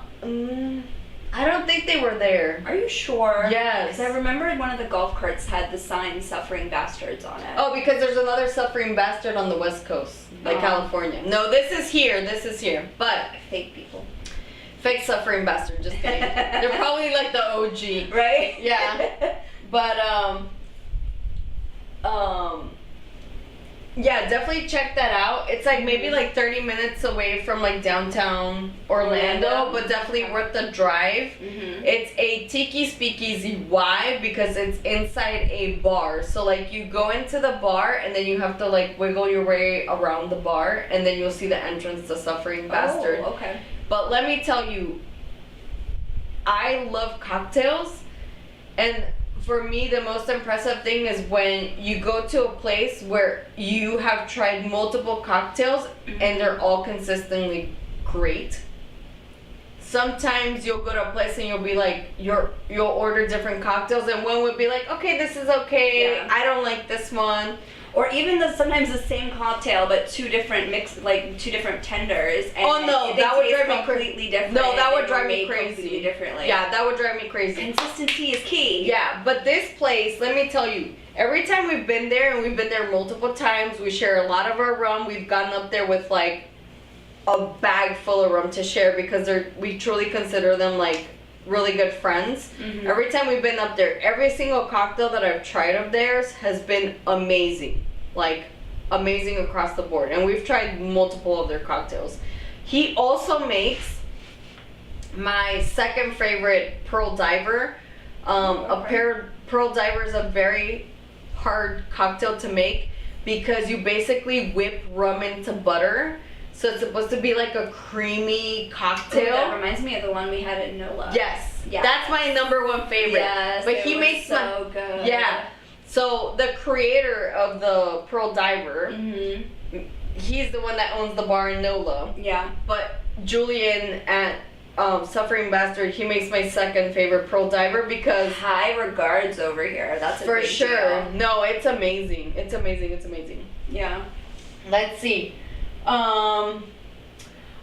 I don't think they were there. Are you sure? Yes. Because I remember one of the golf carts had the sign Suffering Bastards on it. Oh, because there's another Suffering Bastard on the West Coast, like California. No, this is here. But fake people. Fake Suffering Bastard, just kidding. They're probably like the OG. Right? Yeah. But, yeah, definitely check that out. It's like maybe like 30 minutes away from like downtown Orlando, but definitely worth the drive. Mm-hmm. It's a tiki speakeasy. Why? Because it's inside a bar. So like you go into the bar and then you have to like wiggle your way around the bar and then you'll see the entrance to Suffering Bastard. Oh, okay. But let me tell you, I love cocktails, and for me, the most impressive thing is when you go to a place where you have tried multiple cocktails and they're all consistently great. Sometimes you'll go to a place and you'll be like, you'll order different cocktails and one would be like, okay, this is okay, Yeah. I don't like this one. Or even sometimes the same cocktail, but two different tenders. And Oh no, that would drive me completely different. No, that would and drive me made completely crazy. differently. Yeah, that would drive me crazy. Consistency is key. Yeah, but this place, let me tell you, every time we've been there, and we've been there multiple times, we share a lot of our rum. We've gotten up there with like a bag full of rum to share because we truly consider them like really good friends. Mm-hmm. Every time we've been up there, every single cocktail that I've tried of theirs has been amazing. Like, amazing across the board. And we've tried multiple of their cocktails. He also makes my second favorite Pearl Diver. Pearl Diver is a very hard cocktail to make because you basically whip rum into butter. So it's supposed to be like a creamy cocktail. Ooh, that reminds me of the one we had at NOLA. Yes. Yeah. That's my number one favorite. Yes. But he makes so good. Yeah. So the creator of the Pearl Diver, he's the one that owns the bar in NOLA. Yeah. But Julian at Suffering Bastard, he makes my second favorite Pearl Diver because high regards over here. That's a for big sure. deal. No, it's amazing. It's amazing. It's amazing. Yeah. Let's see. Oh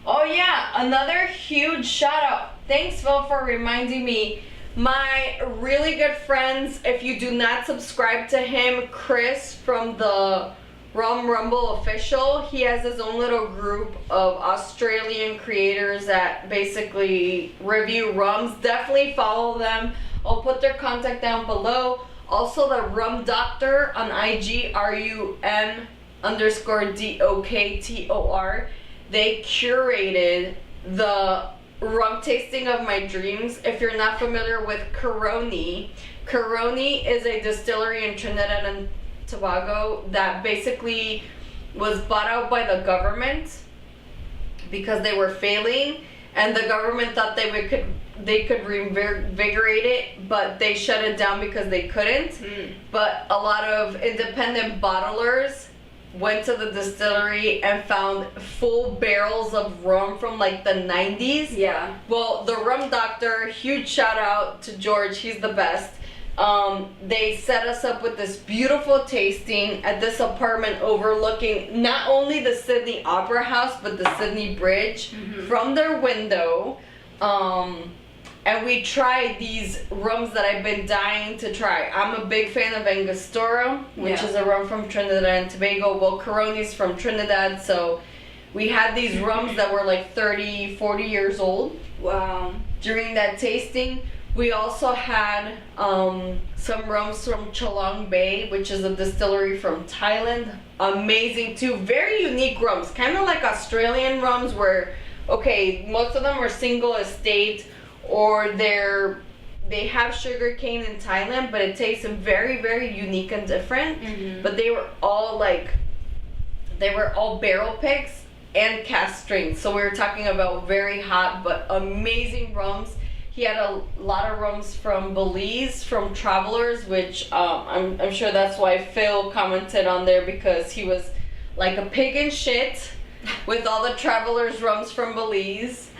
yeah, another huge shout out. Thanks, Phil, for reminding me. My really good friends, if you do not subscribe to him, Chris from the Rum Rumble Official, he has his own little group of Australian creators that basically review rums. Definitely follow them. I'll put their contact down below. Also the Rum Doctor on IG, RUM_DOKTOR. They curated the rum tasting of my dreams. If you're not familiar with Caroni is a distillery in Trinidad and Tobago that basically was bought out by the government because they were failing, and the government thought they could reinvigorate it, but they shut it down because they couldn't. But a lot of independent bottlers went to the distillery and found full barrels of rum from like the 90s. Yeah. Well, the Rum Doctor, huge shout out to George, he's the best. They set us up with this beautiful tasting at this apartment overlooking not only the Sydney Opera House, but the Sydney Bridge from their window. And we tried these rums that I've been dying to try. I'm a big fan of Angostura, which is a rum from Trinidad and Tobago. Well, Caroni's from Trinidad, so we had these rums that were like 30, 40 years old. Wow. During that tasting, We also had some rums from Chalong Bay, which is a distillery from Thailand. Amazing too. Very unique rums. Kind of like Australian rums where, okay, most of them are single estate or they have sugar cane in Thailand, but it tastes very, very unique and different. Mm-hmm. But they were all barrel picks and cast strength. So we were talking about very hot but amazing rums. He had a lot of rums from Belize, from Travelers, which I'm sure that's why Phil commented on there, because he was like a pig in shit with all the Travelers rums from Belize.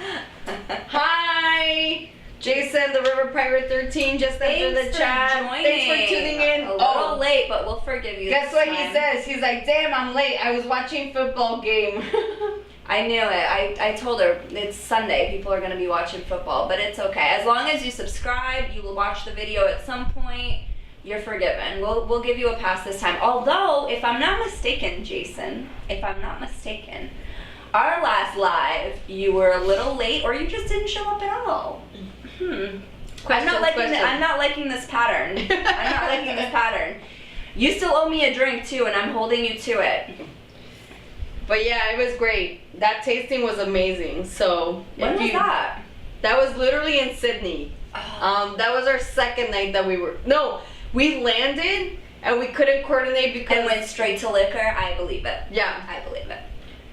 Hi! Jason, the River Pirate 13, just entered the chat. Thanks for tuning in. A little late, but we'll forgive you. Guess what he says? He's like, damn, I'm late. I was watching football game. I knew it. I told her it's Sunday. People are going to be watching football, but it's okay. As long as you subscribe, you will watch the video at some point, you're forgiven. We'll give you a pass this time. Although, if I'm not mistaken, Jason, our last live, you were a little late or you just didn't show up at all. I'm not liking this pattern. I'm not liking this pattern. You still owe me a drink too, and I'm holding you to it. But yeah, it was great. That tasting was amazing. So when was that? That was literally in Sydney. That was our second night that we landed and we couldn't coordinate because and went straight to liquor. I believe it. Yeah, I believe it.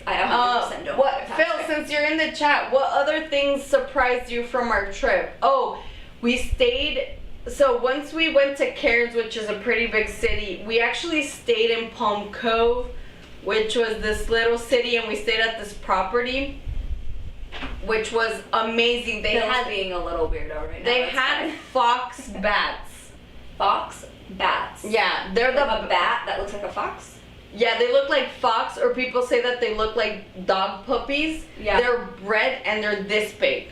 I 100% don't. What, Phil? Since you're in the chat, what other things surprised you from our trip? Oh, we stayed. So once we went to Cairns, which is a pretty big city, we actually stayed in Palm Cove, which was this little city, and we stayed at this property, which was amazing. They had being a little weirdo right now. They had fox bats. Fox bats. Yeah, they're a bat that looks like a fox. Yeah, they look like fox, or people say that they look like dog puppies. Yeah. They're bred and they're this big.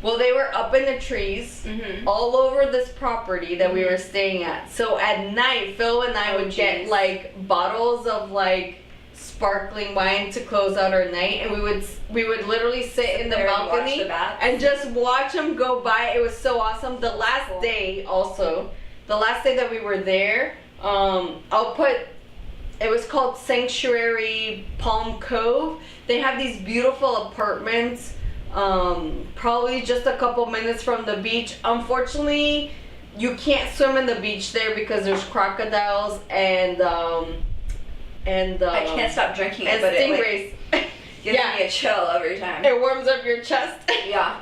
Well, they were up in the trees all over this property that we were staying at. So at night, Phil and I would get like bottles of like sparkling wine to close out our night, and we would literally sit in the balcony and just watch them go by. It was so awesome. The last day that we were there, it was called Sanctuary Palm Cove. They have these beautiful apartments, probably just a couple minutes from the beach. Unfortunately, you can't swim in the beach there because there's crocodiles and I can't stop drinking it, but stingrays. It gives me a chill every time. It warms up your chest. Yeah.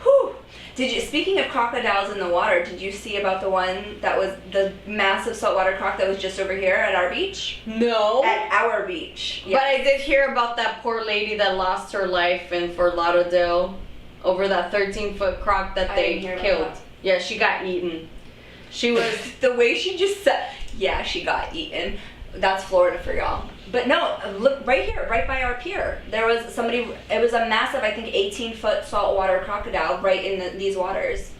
Whew. Speaking of crocodiles in the water, did you see about the one that was the massive saltwater croc that was just over here at our beach? No. At our beach. Yes. But I did hear about that poor lady that lost her life in Fort Lauderdale over that 13-foot croc that they killed. Yeah, she got eaten. She was... The way she just said, yeah, she got eaten. That's Florida for y'all. But no, look right here, right by our pier. There was it was a massive, I think 18-foot saltwater crocodile right in these waters.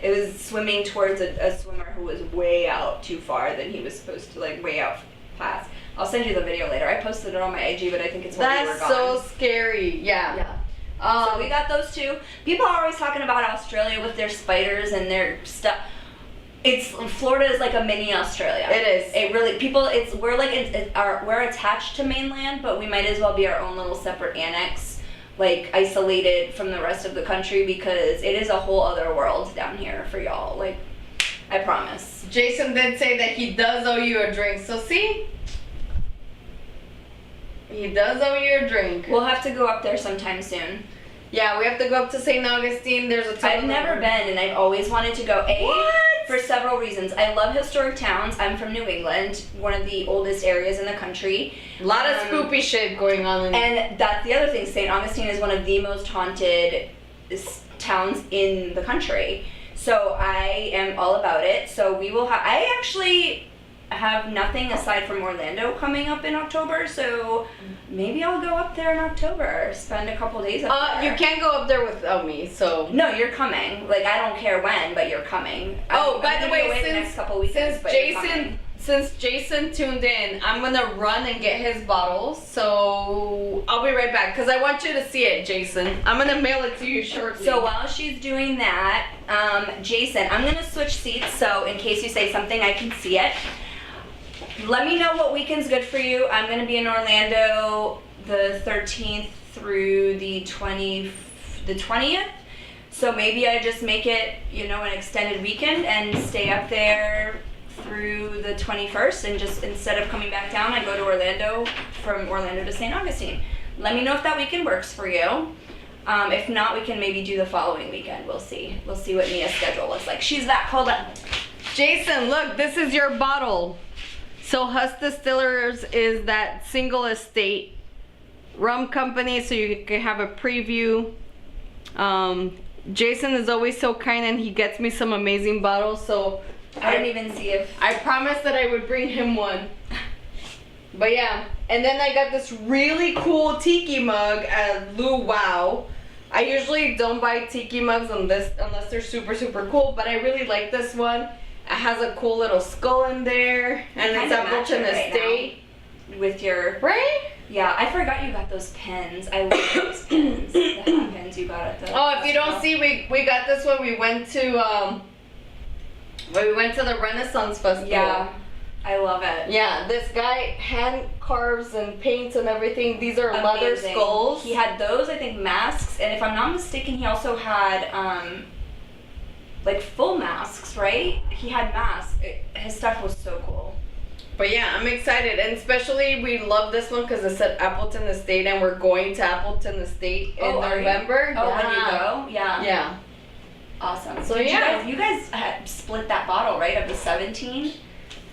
It was swimming towards a swimmer who was way out too far than he was supposed to, like way out past. I'll send you the video later. I posted it on my IG, but I think it's when we were gone. That's so scary. Yeah. So we got those two. People are always talking about Australia with their spiders and their stuff. Florida is like a mini Australia. It is. It really we're attached to mainland, but we might as well be our own little separate annex, like isolated from the rest of the country, because it is a whole other world down here for y'all. Like, I promise. Jason did say that he does owe you a drink. So see, he does owe you a drink. We'll have to go up there sometime soon. Yeah, we have to go up to St. Augustine. There's a ton. I've never been, and I've always wanted to go. For several reasons. I love historic towns. I'm from New England, one of the oldest areas in the country. A lot of spoopy shit going on. And that's the other thing. St. Augustine is one of the most haunted towns in the country. So I am all about it. So we will have... I actually have nothing aside from Orlando coming up in October, so maybe I'll go up there in October, spend a couple days up there. You can't go up there without me, so... No, you're coming. Like, I don't care when, but you're coming. By the way, the next couple weekends, since since Jason tuned in, I'm gonna run and get his bottles. So I'll be right back because I want you to see it, Jason. I'm gonna mail it to you shortly. So while she's doing that, Jason, I'm gonna switch seats. So in case you say something, I can see it. Let me know what weekend's good for you. I'm gonna be in Orlando the 13th through the 20th. So maybe I just make it, an extended weekend and stay up there through the 21st, and just instead of coming back down, I go to Orlando, from Orlando to St. Augustine. Let me know if that weekend works for you. If not, we can maybe do the following weekend. We'll see what Mia's schedule looks like. She's that cold up. Jason, look, this is your bottle. So Huss Distillers is that single estate rum company, so you can have a preview. Jason is always so kind and he gets me some amazing bottles, so I didn't even see if I promised that I would bring him one. But yeah, and then I got this really cool tiki mug at Luau. I usually don't buy tiki mugs unless they're super cool, but I really like this one. It has a cool little skull in there, and it's Appleton Estate. With your right? Yeah, I forgot you got those pins. I love those pins. The hat pins you got at the if you don't see, we got this when we went to the Renaissance Festival. Yeah, I love it. Yeah, this guy hand carves and paints and everything. These are leather skulls. He had those, I think, masks, and if I'm not mistaken, he also had like full masks, right? He had masks. His stuff was so cool. But yeah, I'm excited, and especially we love this one because it's at Appleton Estate, and we're going to Appleton Estate in November. Oh, when you go? Yeah. Yeah. Awesome. So you guys had split that bottle, right, of the 17?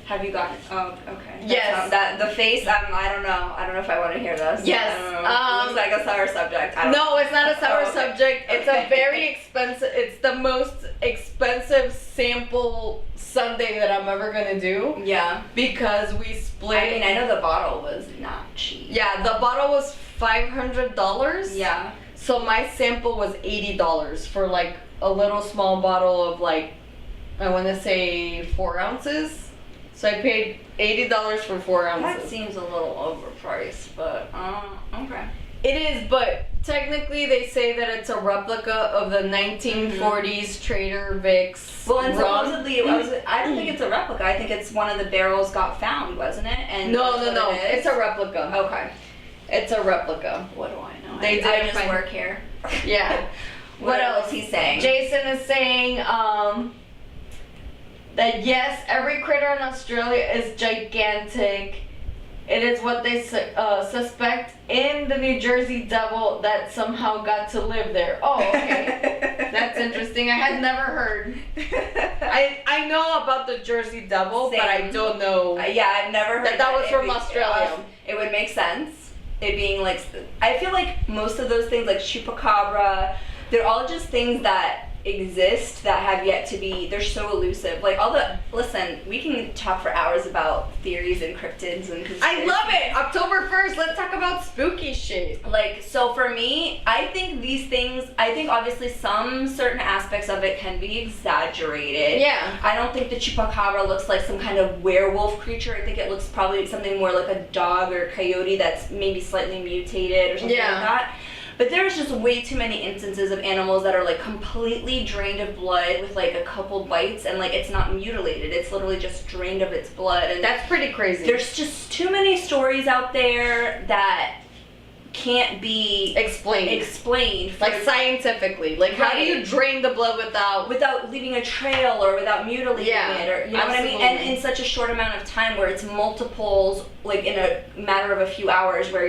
Have you gotten? Oh, okay. Yes. The face. I don't know. I don't know if I want to hear this. Yes. I don't know. It looks like a sour subject. No, it's not a sour subject. Okay. It's a very expensive. It's the most expensive sample Sunday that I'm ever gonna do. Yeah. Because we split. I mean, I know the bottle was not cheap. Yeah, the bottle was $500. Yeah. So my sample was $80 for like a little small bottle of like, I want to say 4 ounces. So I paid $80 for 4 ounces. That seems a little overpriced, but okay. It is, but technically they say that it's a replica of the 1940s Trader Vic's Well, and rum. supposedly I don't think it's a replica. I think it's one of the barrels got found, wasn't it? And No. It's a replica. Okay. It's a replica. What do I know? They I just work here. Yeah. What else is he saying? Jason is saying that yes, every critter in Australia is gigantic. It is what they suspect in the New Jersey Devil that somehow got to live there. Oh, okay. That's interesting. I had never heard. I know about the Jersey Devil, Same. but I don't know. Yeah, I've never heard that was from Australia. It would make sense. It being like, I feel like most of those things, like chupacabra, they're all just things that exist that have yet to be, they're so elusive. Like listen, we can talk for hours about theories and cryptids and conspiracies. I love it! October 1st, let's talk about spooky shit. Like, so for me, I think these things, obviously some certain aspects of it can be exaggerated. Yeah. I don't think the chupacabra looks like some kind of werewolf creature. I think it looks probably something more like a dog or coyote that's maybe slightly mutated or something like that. But there's just way too many instances of animals that are like completely drained of blood with like a couple bites, and like it's not mutilated. It's literally just drained of its blood. And that's pretty crazy. There's just too many stories out there that can't be explained like scientifically. Like how do you drain the blood without leaving a trail or without mutilating it, or you know what I mean? And in such a short amount of time where it's multiples, like in a matter of a few hours, where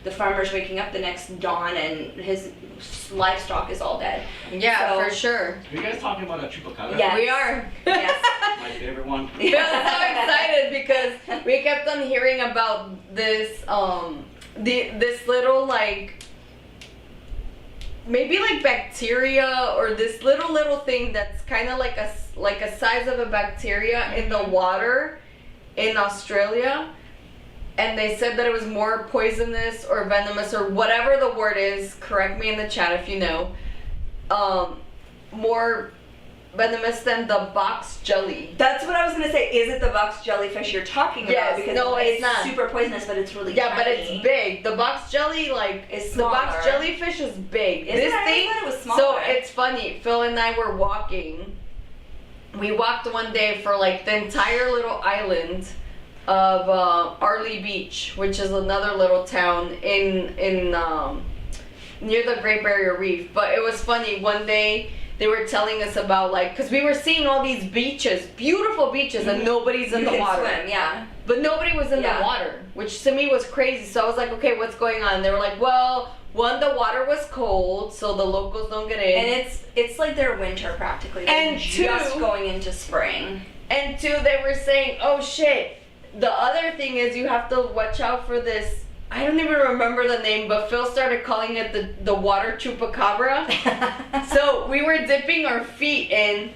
the farmer's waking up the next dawn and his livestock is all dead. Yeah, so, for sure. Are you guys talking about a chupacabra? Yes. We are. Yes. My favorite one. I was so excited because we kept on hearing about this this little like maybe like bacteria, or this little thing that's kind of like a size of a bacteria in the water in Australia, and they said that it was more poisonous or venomous or whatever the word is. Correct me in the chat if you know. More venomous than the box jelly. That's what I was gonna say. Is it the box jellyfish you're talking about? Yes, Because no, it's not. super poisonous, but it's really Yeah, tiny. but it's big. The box jelly, like, It's the box smaller. jellyfish is big. Isn't This it? I thing, thought it was smaller. so it's funny. Phil and I were walking. We walked one day for like the entire little island of Arley Beach, which is another little town in near the Great Barrier Reef. But it was funny. One day they were telling us about, like, because we were seeing all these beaches, beautiful beaches, and nobody's in You the can water. swim, yeah. But nobody was in the water, which to me was crazy. So I was like, okay, what's going on? They were like, well, one, the water was cold, so the locals don't get in. And it's like their winter practically. They're And just two- going into spring. And two, they were saying, oh shit. The other thing is you have to watch out for this. I don't even remember the name, but Phil started calling it the water chupacabra. So we were dipping our feet in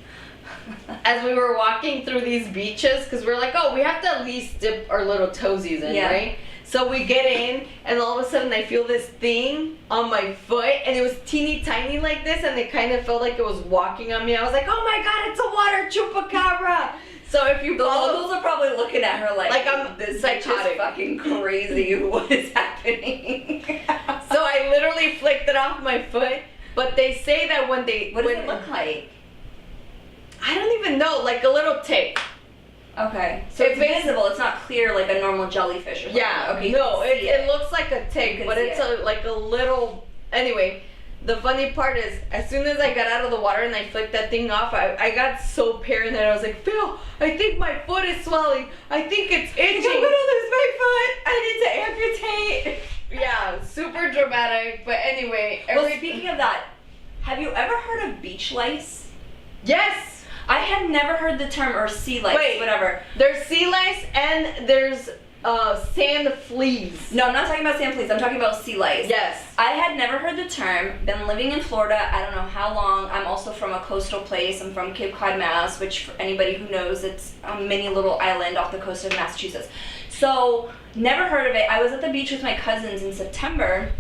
as we were walking through these beaches, because we're like, oh, we have to at least dip our little toesies in, right? So we get in, and all of a sudden I feel this thing on my foot, and it was teeny tiny like this, and it kind of felt like it was walking on me. I was like, oh my god, it's a water chupacabra! So if you The follow, locals are probably looking at her like I'm this psychotic. bitch is fucking crazy. What is happening? so I literally flicked it off my foot. But they say that when they, What does it look like? I don't even know, like a little tick. Okay, so it's visible. It's not clear like a normal jellyfish or something. Yeah, Okay. You no, can see it looks like a tick, can but see it's it. like a little. Anyway, the funny part is, as soon as I got out of the water and I flicked that thing off, I got so paranoid. I was like, Phil, I think my foot is swelling. I think it's itching. I'm gonna lose my foot. I need to amputate. Yeah, super dramatic. But anyway, Well, speaking of that, have you ever heard of beach lice? Yes. I had never heard the term, or sea lice, Wait. whatever. There's sea lice and there's sand fleas. No, I'm not talking about sand fleas. I'm talking about sea lice. Yes. I had never heard the term. Been living in Florida, I don't know how long. I'm also from a coastal place. I'm from Cape Cod, Mass, which for anybody who knows, it's a mini little island off the coast of Massachusetts. So, never heard of it. I was at the beach with my cousins in September,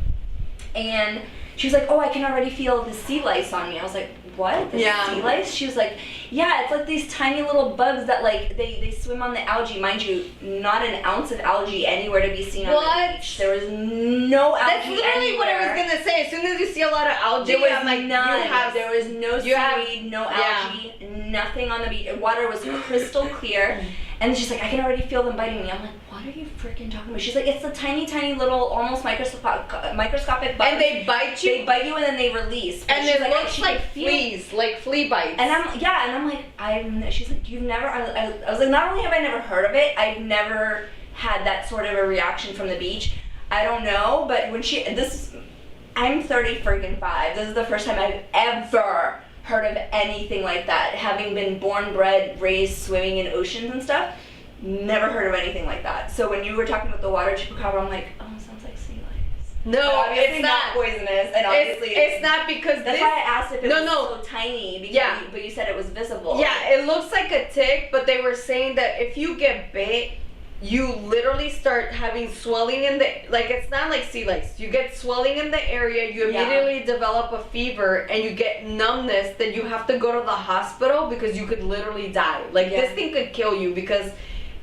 and she was like, oh, I can already feel the sea lice on me. I was like, what? The sea lice? She was like, yeah, it's like these tiny little bugs that like they swim on the algae. Mind you, not an ounce of algae anywhere to be seen on the beach. There was no algae. That's literally what I was gonna say. As soon as you see a lot of algae, There was I'm like, none. There was no seaweed, no algae, nothing on the beach. Water was crystal clear. And she's like, I can already feel them biting me. I'm like, what are you freaking talking about? She's like, it's the tiny, tiny little, almost microscopic bugs. And they bite you? They bite you and then they release. But And she's it looks she like could feel- fleas, like flea bites. And I'm like, she's like, you've never, I was like, not only have I never heard of it, I've never had that sort of a reaction from the beach. I don't know, but I'm 30-5. This is the first time I've ever heard of anything like that. Having been born, bred, raised, swimming in oceans and stuff, never heard of anything like that. So when you were talking about the water chupacabra, I'm like, oh, it sounds like sea lice. No, Obviously it's not poisonous, and obviously it's not because that's why I asked if it was no. so tiny. Because but you said it was visible. Yeah, it looks like a tick, but they were saying that if you get bit, you literally start having swelling in the, like, it's not like sea lice. You get swelling in the area, you immediately develop a fever, and you get numbness, then you have to go to the hospital because you could literally die. Like, this thing could kill you because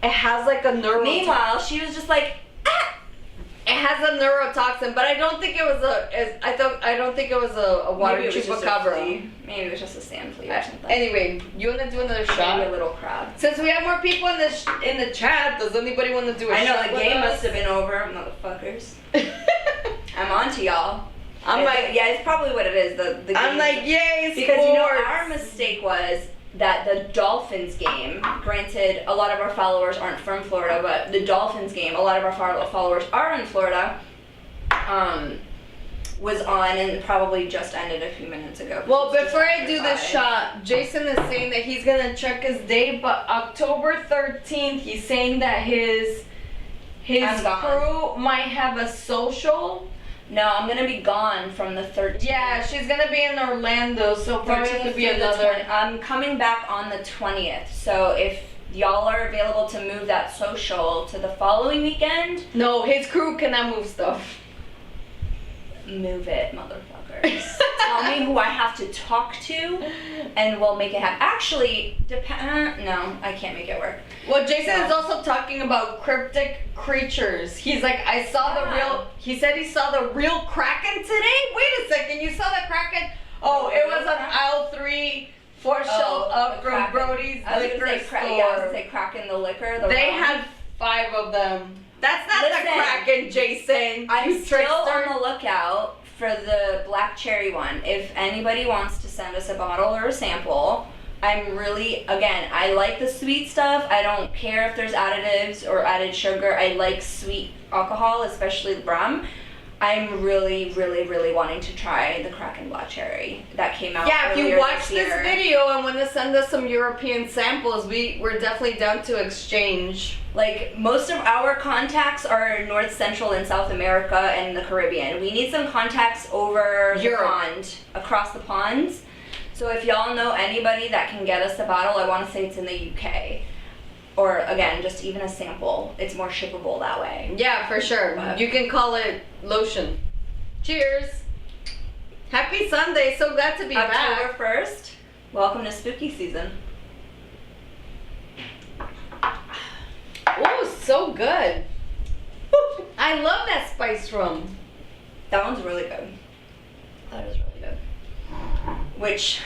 it has like a neurotoxin. Meanwhile, she was just like, It has a neurotoxin, but I don't think it was I don't think it was a water chupacabra. Maybe it was just a sand flea or something. Anyway, you wanna do another shot? Maybe a little crab. Since we have more people in the chat, does anybody want to do a shot? I know the with game us? must have been over, motherfuckers. I'm on to y'all. I'm like, yeah, it's probably what it is. The game. I'm like, yay, because sports. you know our mistake was that the Dolphins game, granted a lot of our followers aren't from Florida, but the Dolphins game, a lot of our followers are in Florida, was on and probably just ended a few minutes ago. Well, before I do this shot, Jason is saying that he's gonna check his date, but October 13th, he's saying that his crew might have a social. No, I'm gonna be gone from the 13th. Yeah, she's gonna be in Orlando, so probably have to be another. I'm coming back on the 20th, so if y'all are available to move that social to the following weekend, No, his crew cannot move stuff. move it, motherfuckers. Tell me who I have to talk to, and we'll make it happen. Actually, no, I can't make it work. Well, Jason is also talking about cryptic creatures. He's like, he said he saw the real Kraken today? Wait a second, you saw the Kraken? Oh, it was on aisle 3, 4th shelf up from Brody's liquor store. Yeah, I was gonna say Kraken the liquor. They had 5 of them. That's not the Kraken, Jason. I'm still on the lookout for the black cherry one. If anybody wants to send us a bottle or a sample, I'm really, again, I like the sweet stuff. I don't care if there's additives or added sugar. I like sweet alcohol, especially rum. I'm really, really, really wanting to try the Kraken Black Cherry that came out. Yeah, if you watch this video and want to send us some European samples, we're definitely down to exchange. Like, most of our contacts are North, Central, and South America and the Caribbean. We need some contacts over the pond, across the ponds. So if y'all know anybody that can get us a bottle, I want to say it's in the UK. Or, again, just even a sample. It's more shippable that way. Yeah, for sure. But you can call it lotion. Cheers. Happy Sunday. So glad to be back. October 1st. Welcome to spooky season. Oh, so good. I love that spice rum. That one's really good. That is really good. Which,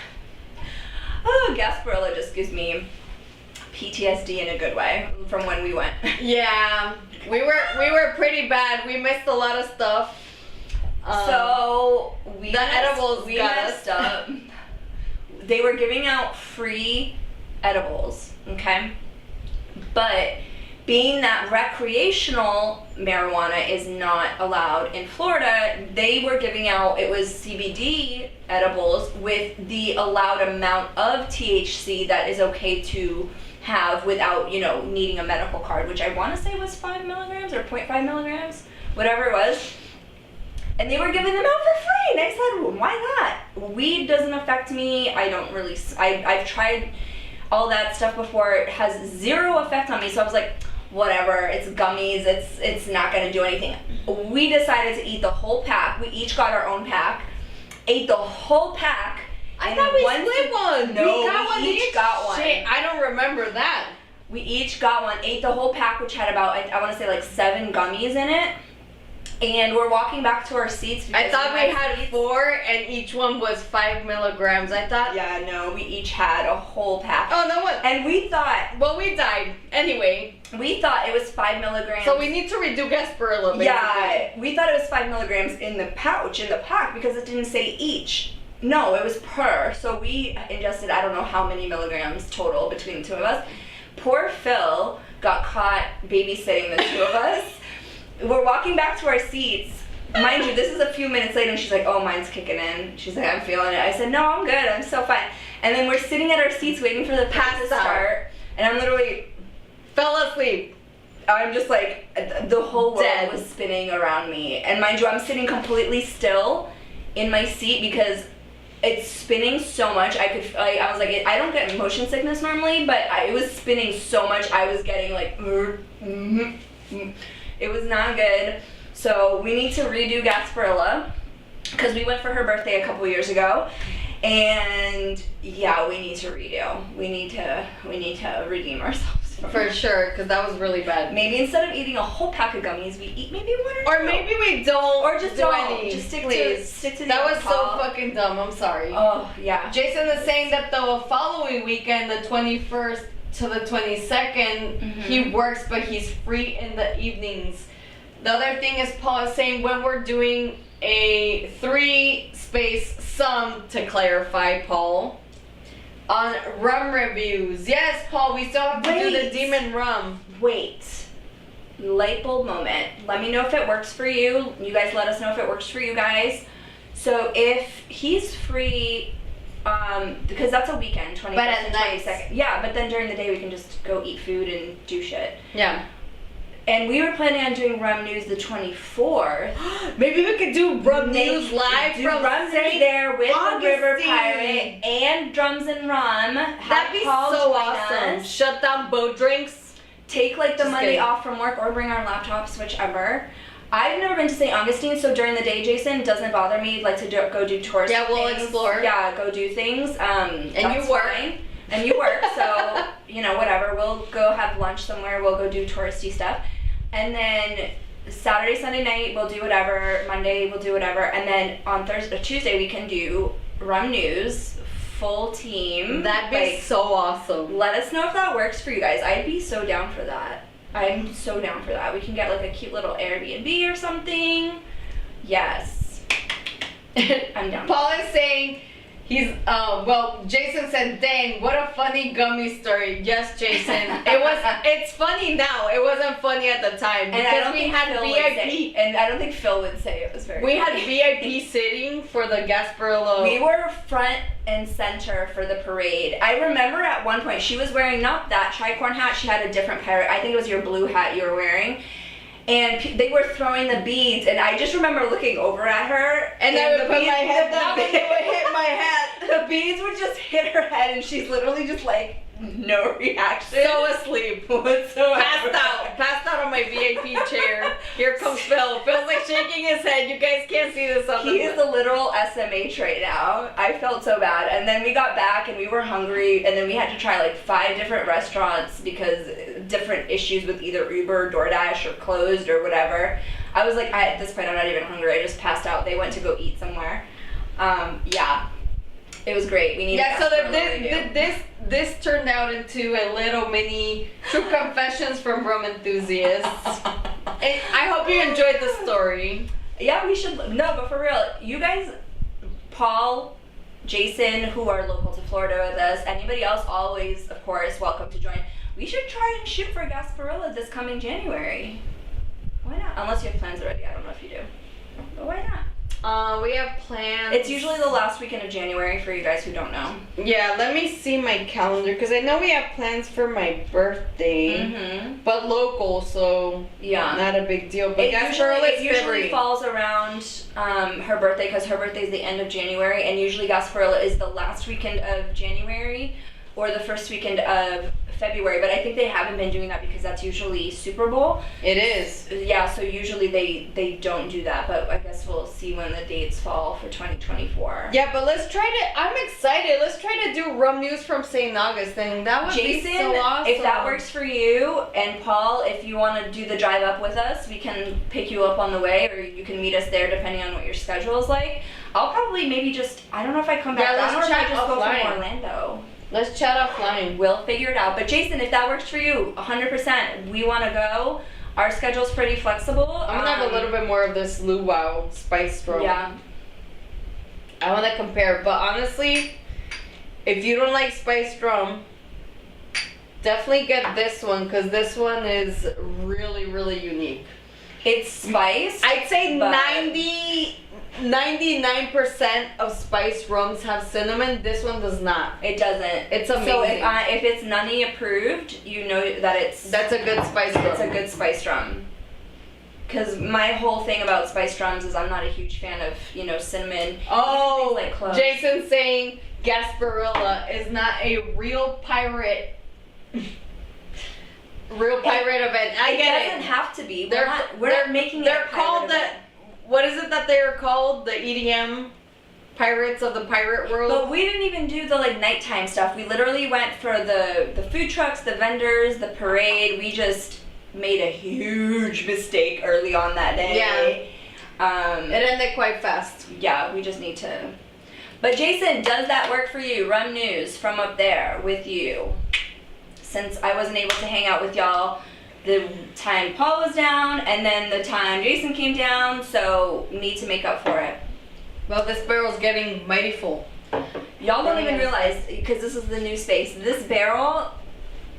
Gasparilla just gives me PTSD in a good way from when we went. Yeah, we were pretty bad. We missed a lot of stuff. So the edibles we got messed us. up. They were giving out free edibles, okay? But being that recreational marijuana is not allowed in Florida, they were giving out, it was CBD edibles with the allowed amount of THC that is okay to have without, needing a medical card, which I want to say was 5 milligrams or 0.5 milligrams, whatever it was. And they were giving them out for free. And I said, well, why not? Weed doesn't affect me. I don't really, I've tried all that stuff before. It has zero effect on me. So I was like, whatever, it's gummies. It's not going to do anything. We decided to eat the whole pack. We each got our own pack. Ate the whole pack. I thought we split one. No, we each got one. Shit, I don't remember that. We each got one. Ate the whole pack, which had about, I want to say, like 7 gummies in it. And we're walking back to our seats. I thought we had 4 and each one was 5 milligrams. I thought. Yeah, no, we each had a whole pack. Oh, no, what? And we thought. Well, we died. Anyway. We thought it was 5 milligrams. So we need to redo Gasparilla, basically. Yeah, we thought it was 5 milligrams in the pouch, in the pack, because it didn't say each. No, it was per. So we ingested, I don't know how many milligrams total between the two of us. Poor Phil got caught babysitting the two of us. We're walking back to our seats. Mind you, this is a few minutes later, and she's like, oh, mine's kicking in. She's like, I'm feeling it. I said, no, I'm good. I'm so fine. And then we're sitting at our seats waiting for the pass to start. And I'm literally... fell asleep. I'm just like, the whole world Dead. was spinning around me. And mind you, I'm sitting completely still in my seat because it's spinning so much. I was like, I don't get motion sickness normally, but it was spinning so much. I was getting like, it was not good. So we need to redo Gasparilla because we went for her birthday a couple years ago. And yeah, we need to redo. We need to redeem ourselves. For sure, because that was really bad. Maybe instead of eating a whole pack of gummies, we eat maybe 1 or 2. Or maybe we don't. Or just do don't. any. Just stick to the That was so alcohol. fucking dumb. I'm sorry. Oh, yeah. Jason is saying that the following weekend, the 21st to the 22nd, he works, but he's free in the evenings. The other thing is Paul is saying when we're doing a 3-space sum, to clarify, Paul, on rum reviews. Yes, Paul, we still have to do the demon rum. Wait. Light bulb moment. Let me know if it works for you. You guys let us know if it works for you guys. So if he's free, because that's a weekend, 21st and 22nd. Yeah, but then during the day we can just go eat food and do shit. Yeah. And we were planning on doing Rum News the 24th. Maybe we could do Rum News live from Rum News there with Augusty. the River Pirate and Drums and Rum. That'd be so awesome. Shut down boat drinks. Take like the Just Monday kidding. off from work or bring our laptops, whichever. I've never been to St. Augustine, so during the day, Jason, it doesn't bother me like to go do tourist Yeah, we'll things. explore. Yeah, go do things. And you work. Fine. And you work, so, whatever. We'll go have lunch somewhere. We'll go do touristy stuff. And then Saturday, Sunday night, we'll do whatever. Monday, we'll do whatever. And then on Tuesday, we can do Rum News, full team. That'd be so awesome. Let us know if that works for you guys. I'd be so down for that. I'm so down for that. We can get like a cute little Airbnb or something. Yes. I'm down. Paul is saying Jason said, dang, what a funny gummy story. Yes, Jason. It's funny now. It wasn't funny at the time. Because we had VIP. And I don't think Phil would say it was very We funny. had VIP sitting for the Gasparilla. We were front and center for the parade. I remember at one point she was wearing not that tricorn hat. She had a different pirate. I think it was your blue hat you were wearing. And they were throwing the beads, and I just remember looking over at her, and I would put my head down and it would hit my head. The beads would just hit her head, and she's literally just like, no reaction. So asleep. Whatsoever. Passed out on my VIP chair. Here comes Phil. Phil's like shaking his head. You guys can't see this on the He is a literal SMH right now. I felt so bad. And then we got back and we were hungry, and then we had to try like 5 different restaurants because different issues with either Uber or DoorDash or closed or whatever. I was like, at this point I'm not even hungry. I just passed out. They went to go eat somewhere. Yeah. It was great. We needed so this turned out into a little mini true confessions from rum enthusiasts. I hope you enjoyed the story. Yeah, we should. No, but for real, you guys, Paul, Jason, who are local to Florida with us, anybody else, always, of course, welcome to join. We should try and shoot for Gasparilla this coming January. Why not? Unless you have plans already. I don't know if you do. But why not? We have plans. It's usually the last weekend of January for you guys who don't know. Yeah, let me see my calendar because I know we have plans for my birthday, but local, so yeah, not a big deal. But it usually falls around her birthday because her birthday is the end of January, and usually Gasparilla is the last weekend of January or the first weekend of February, but I think they haven't been doing that because that's usually Super Bowl. It is. Yeah, so usually they don't do that, but I guess we'll see when the dates fall for 2024. Yeah, but let's try to, I'm excited. Let's try to do Rum News from St. Augustine. That would be so awesome. If that works for you, and Paul, if you want to do the drive up with us, we can pick you up on the way, or you can meet us there depending on what your schedule is like. I'll probably maybe just, I don't know if I come back down or if I just go from Orlando. Let's chat offline. We'll figure it out. But Jason, if that works for you, 100%, we want to go. Our schedule's pretty flexible. I'm gonna have a little bit more of this luau spice rum. Yeah. I want to compare, but honestly, if you don't like spiced rum, definitely get this one because this one is really, really unique. It's spiced. I'd say 99% of spiced rums have cinnamon. This one does not. It doesn't. It's amazing. So if it's Nani approved, you know that that's a good spice rum. It's a good spiced rum. Because my whole thing about spiced rums is I'm not a huge fan of cinnamon. Oh, like cloves. Jason's saying Gasparilla is not a real pirate. Event. I get it. It doesn't have to be. They're making they're called what is it that they are called? The EDM pirates of the pirate world. But we didn't even do the nighttime stuff. We literally went for the food trucks, the vendors, the parade. We just made a huge mistake early on that day. Yeah. It ended quite fast. Yeah, we just need to. But Jason, does that work for you? Rum News from up there with you. Since I wasn't able to hang out with y'all the time Paul was down and then the time Jason came down, so need to make up for it. Well, this barrel's getting mighty full. Y'all don't even realize, because this is the new space, this barrel,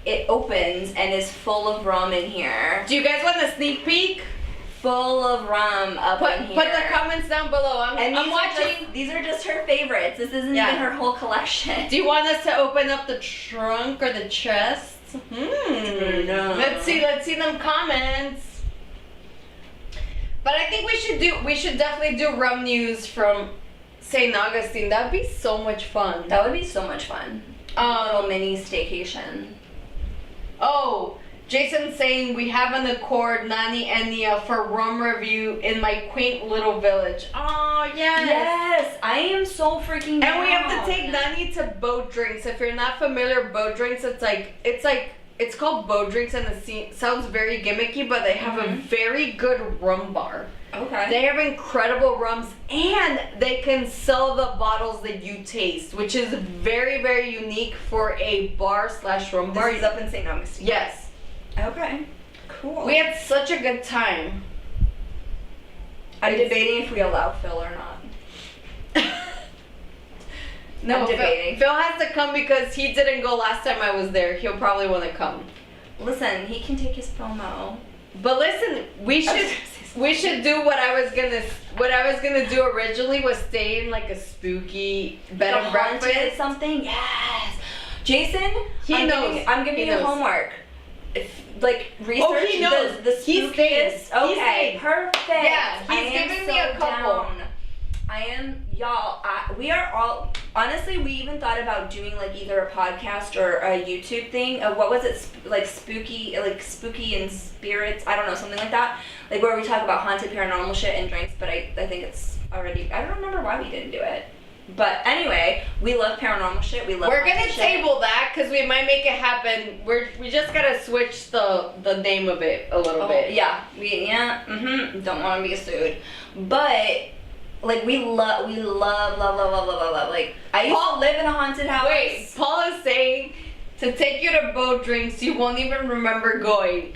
it opens and is full of rum in here. Do you guys want a sneak peek? Full of rum up in here. Put the comments down below. I'm watching. These are just her favorites. This isn't even her whole collection. Do you want us to open up the trunk or the chest? No. Let's see them comments. But I think we should definitely do Rum News from St. Augustine. That'd be so much fun. That would be so much fun. A little mini staycation. Oh, Jason saying we have an accord, Nani I for rum review in my quaint little village. Oh yes. Yes, I am so freaking down. And we have to take Nani to boat drinks. If you're not familiar, boat drinks, it's called boat drinks, and it sounds very gimmicky, but they have a very good rum bar. Okay. They have incredible rums, and they can sell the bottles that you taste, which is very, very unique for a bar/rum bar. This is up in St. Augustine. Yes. Okay. Cool. We had such a good time. I'm debating if we allow Phil or not. No, I'm debating. Phil has to come because he didn't go last time I was there. He'll probably want to come. Listen, he can take his promo. But listen, we should do what I was gonna do originally was stay in like a spooky bed and breakfast. Something. Yes. Jason, He knows. I'm giving you homework. Research he knows. the spookiest. Okay, perfect. Yeah, he's giving me a couple. I am, y'all, we are all, honestly, we even thought about doing either a podcast or a YouTube thing of what was it, spooky and spirits, I don't know, something like that, where we talk about haunted paranormal shit and drinks, but I think it's already, I don't remember why we didn't do it. But anyway, we love paranormal shit. We're gonna table that because we might make it happen. We just gotta switch the name of it a little bit. Yeah, don't want to be sued, but we love. I used to live in a haunted house. Wait, Paul is saying to take you to boat drinks, you won't even remember going.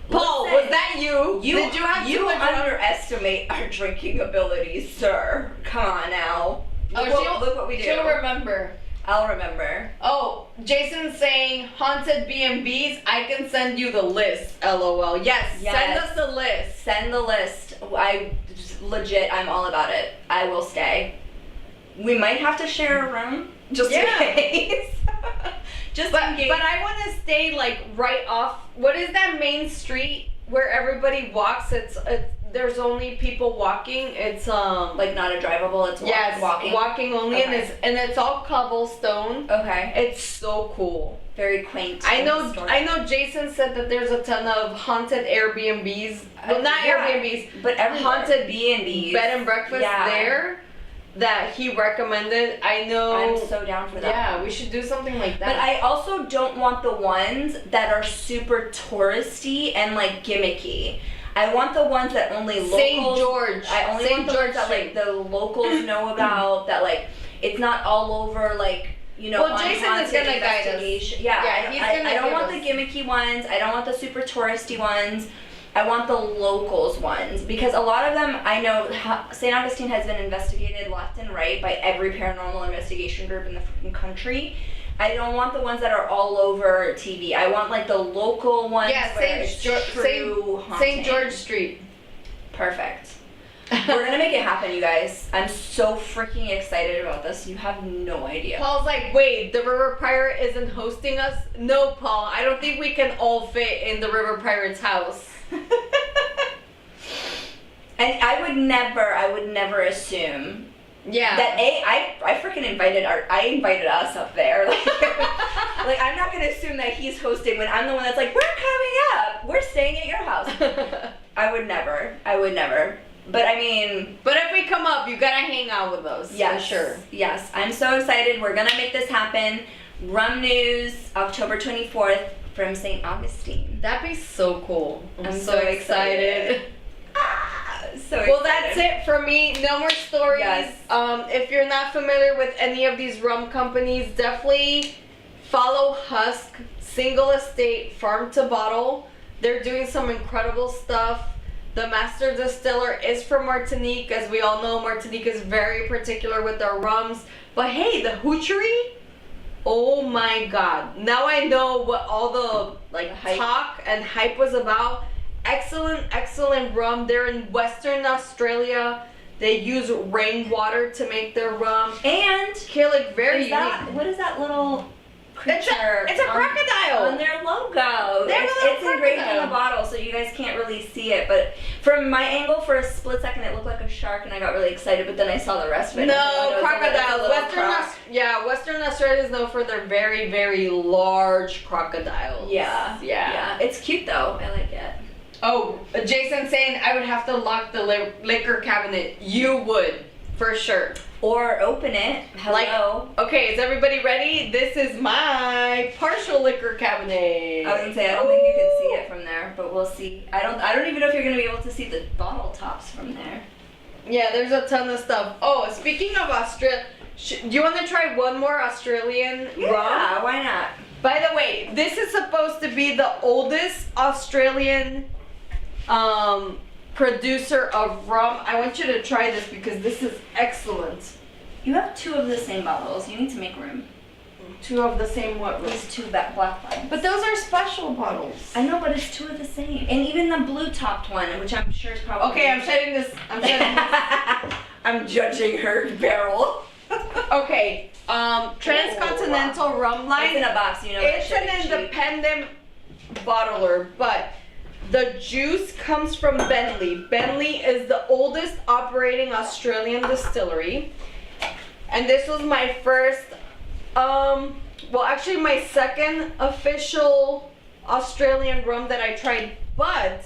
Paul, was that you? Did you have you underestimate our drinking abilities, sir? Come on now. Look what we do. She'll remember. I'll remember. Oh, Jason's saying haunted B&Bs. I can send you the list. LOL. Yes. Send us the list. Send the list. I'm all about it. I will stay. We might have to share a room just in case. But I want to stay right off. What is that main street where everybody walks? There's only people walking. It's not a drivable. It's walking only, okay. and it's all cobblestone. Okay. It's so cool. Very quaint. I know. Jason said that there's a ton of haunted Airbnbs. Well, not Airbnbs, but haunted B&Bs, bed and breakfast there that he recommended. I know. I'm so down for that. Yeah, we should do something like that. But I also don't want the ones that are super touristy and gimmicky. I want the ones that only locals. St. George. I only want the ones that the locals know about. That it's not all over Well, Jason is gonna guide us. Yeah, I don't want the gimmicky ones. I don't want the super touristy ones. I want the locals ones because a lot of them I know St. Augustine has been investigated left and right by every paranormal investigation group in the freaking country. I don't want the ones that are all over TV. I want the local ones. Yeah, St. George Street. Perfect. We're gonna make it happen, you guys. I'm so freaking excited about this. You have no idea. Paul's like, wait, the River Pirate isn't hosting us? No, Paul, I don't think we can all fit in the River Pirate's house. And I would never assume. Yeah. That I freaking invited us up there. I'm not gonna assume that he's hosting when I'm the one that's we're coming up. We're staying at your house. I would never. But I mean. But if we come up, you gotta hang out with us. Yes, for sure. Yes, I'm so excited. We're gonna make this happen. Rum News, October 24th from St. Augustine. That'd be so cool. I'm so excited. So well, that's it for me. No more stories. Yes. If you're not familiar with any of these rum companies, definitely follow Husk, Single Estate, Farm to Bottle. They're doing some incredible stuff. The master distiller is from Martinique. As we all know, Martinique is very particular with their rums. But hey, the Hoochery, oh my God. Now I know what all the talk and hype was about. Excellent rum. They're in Western Australia. They use rainwater to make their rum. And very unique. What is that little creature? It's a crocodile on their logo. It's engraved in the bottle, so you guys can't really see it. But from my angle, for a split second, it looked like a shark, and I got really excited. But then I saw the rest of it. No, crocodiles. Western Western Australia is known for their very, very large crocodiles. Yeah. It's cute though. I like it. Oh, Jason saying I would have to lock the liquor cabinet. You would, for sure. Or open it. Hello. Okay, is everybody ready? This is my partial liquor cabinet. I was gonna say I don't think you can see it from there, but we'll see. I don't even know if you're gonna be able to see the bottle tops from there. Yeah, there's a ton of stuff. Oh, speaking of Australia, do you want to try one more Australian rum? Yeah, why not? By the way, this is supposed to be the oldest Australian producer of rum. I want you to try this because this is excellent. You have 2 of the same bottles. You need to make room. 2 of the same what? These 2 black ones. But those are special bottles. I know, but it's 2 of the same. And even the blue topped one, which I'm sure is probably... Okay, I'm shutting this. I'm judging her barrel. Okay, Transcontinental Rum Line. It's in a box, you know. It's an independent bottler, but the juice comes from Bentley. Bentley is the oldest operating Australian distillery. And this was my first, well, actually my second official Australian rum that I tried, but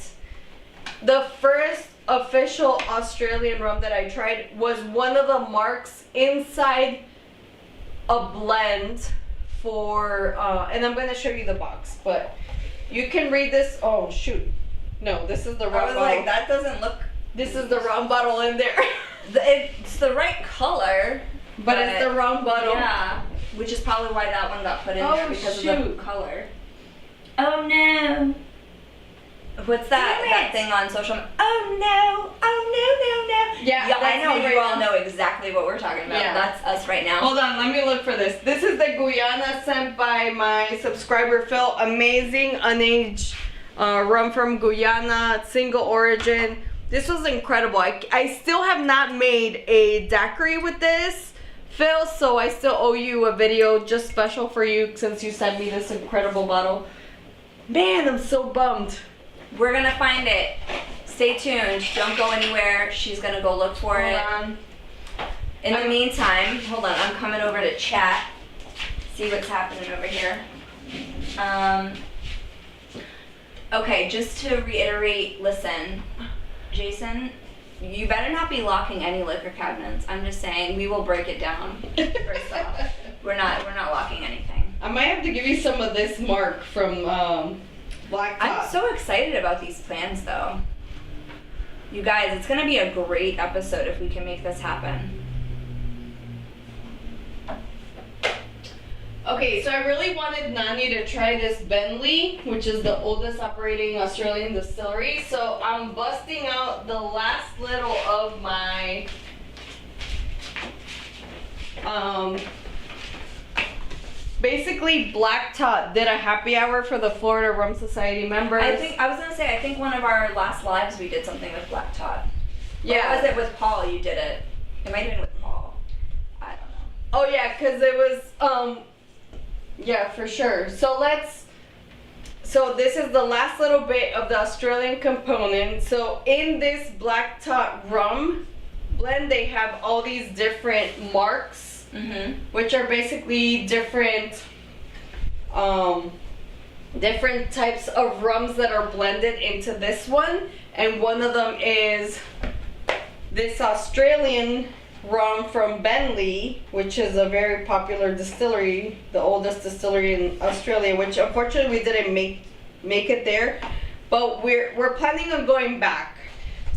the first official Australian rum that I tried was one of the marks inside a blend for, and I'm going to show you the box, but you can read this. Oh, shoot. No, this is the rum bottle. I was like, that doesn't look... This is the rum bottle in there. It's the right color. But it's the rum bottle. Yeah. Which is probably why that one got put in there because of the color. Oh no. What's that thing on social media? Oh no. Yeah, I know you all know exactly what we're talking about. Yeah. That's us right now. Hold on, let me look for this. This is the Guyana sent by my subscriber Phil. Amazing unaged rum from Guyana, single origin. This was incredible. I still have not made a daiquiri with this, Phil, so I still owe you a video just special for you since you sent me this incredible bottle. Man, I'm so bummed. We're gonna find it. Stay tuned. Don't go anywhere. She's gonna go look for it. In the meantime, hold on. I'm coming over to chat. See what's happening over here. Okay, just to reiterate, listen, Jason, you better not be locking any liquor cabinets. I'm just saying, we will break it down. First off, we're not locking anything. I might have to give you some of this mark from Black Top. I'm so excited about these plans, though. You guys, it's gonna be a great episode if we can make this happen. Okay, so I really wanted Nani to try this Bentley, which is the oldest operating Australian distillery. So I'm busting out the last little of my basically Black Top did a happy hour for the Florida Rum Society members. I think one of our last lives we did something with Black Top. Yeah. Or was it with Paul you did it? It might have been with Paul. I don't know. Oh yeah, because it was yeah, for sure. So this is the last little bit of the Australian component. So in this Black Top rum blend, they have all these different marks, which are basically different different types of rums that are blended into this one. And one of them is this Australian rum from Bentley, which is a very popular distillery, the oldest distillery in Australia, which unfortunately we didn't make it there, but we're planning on going back.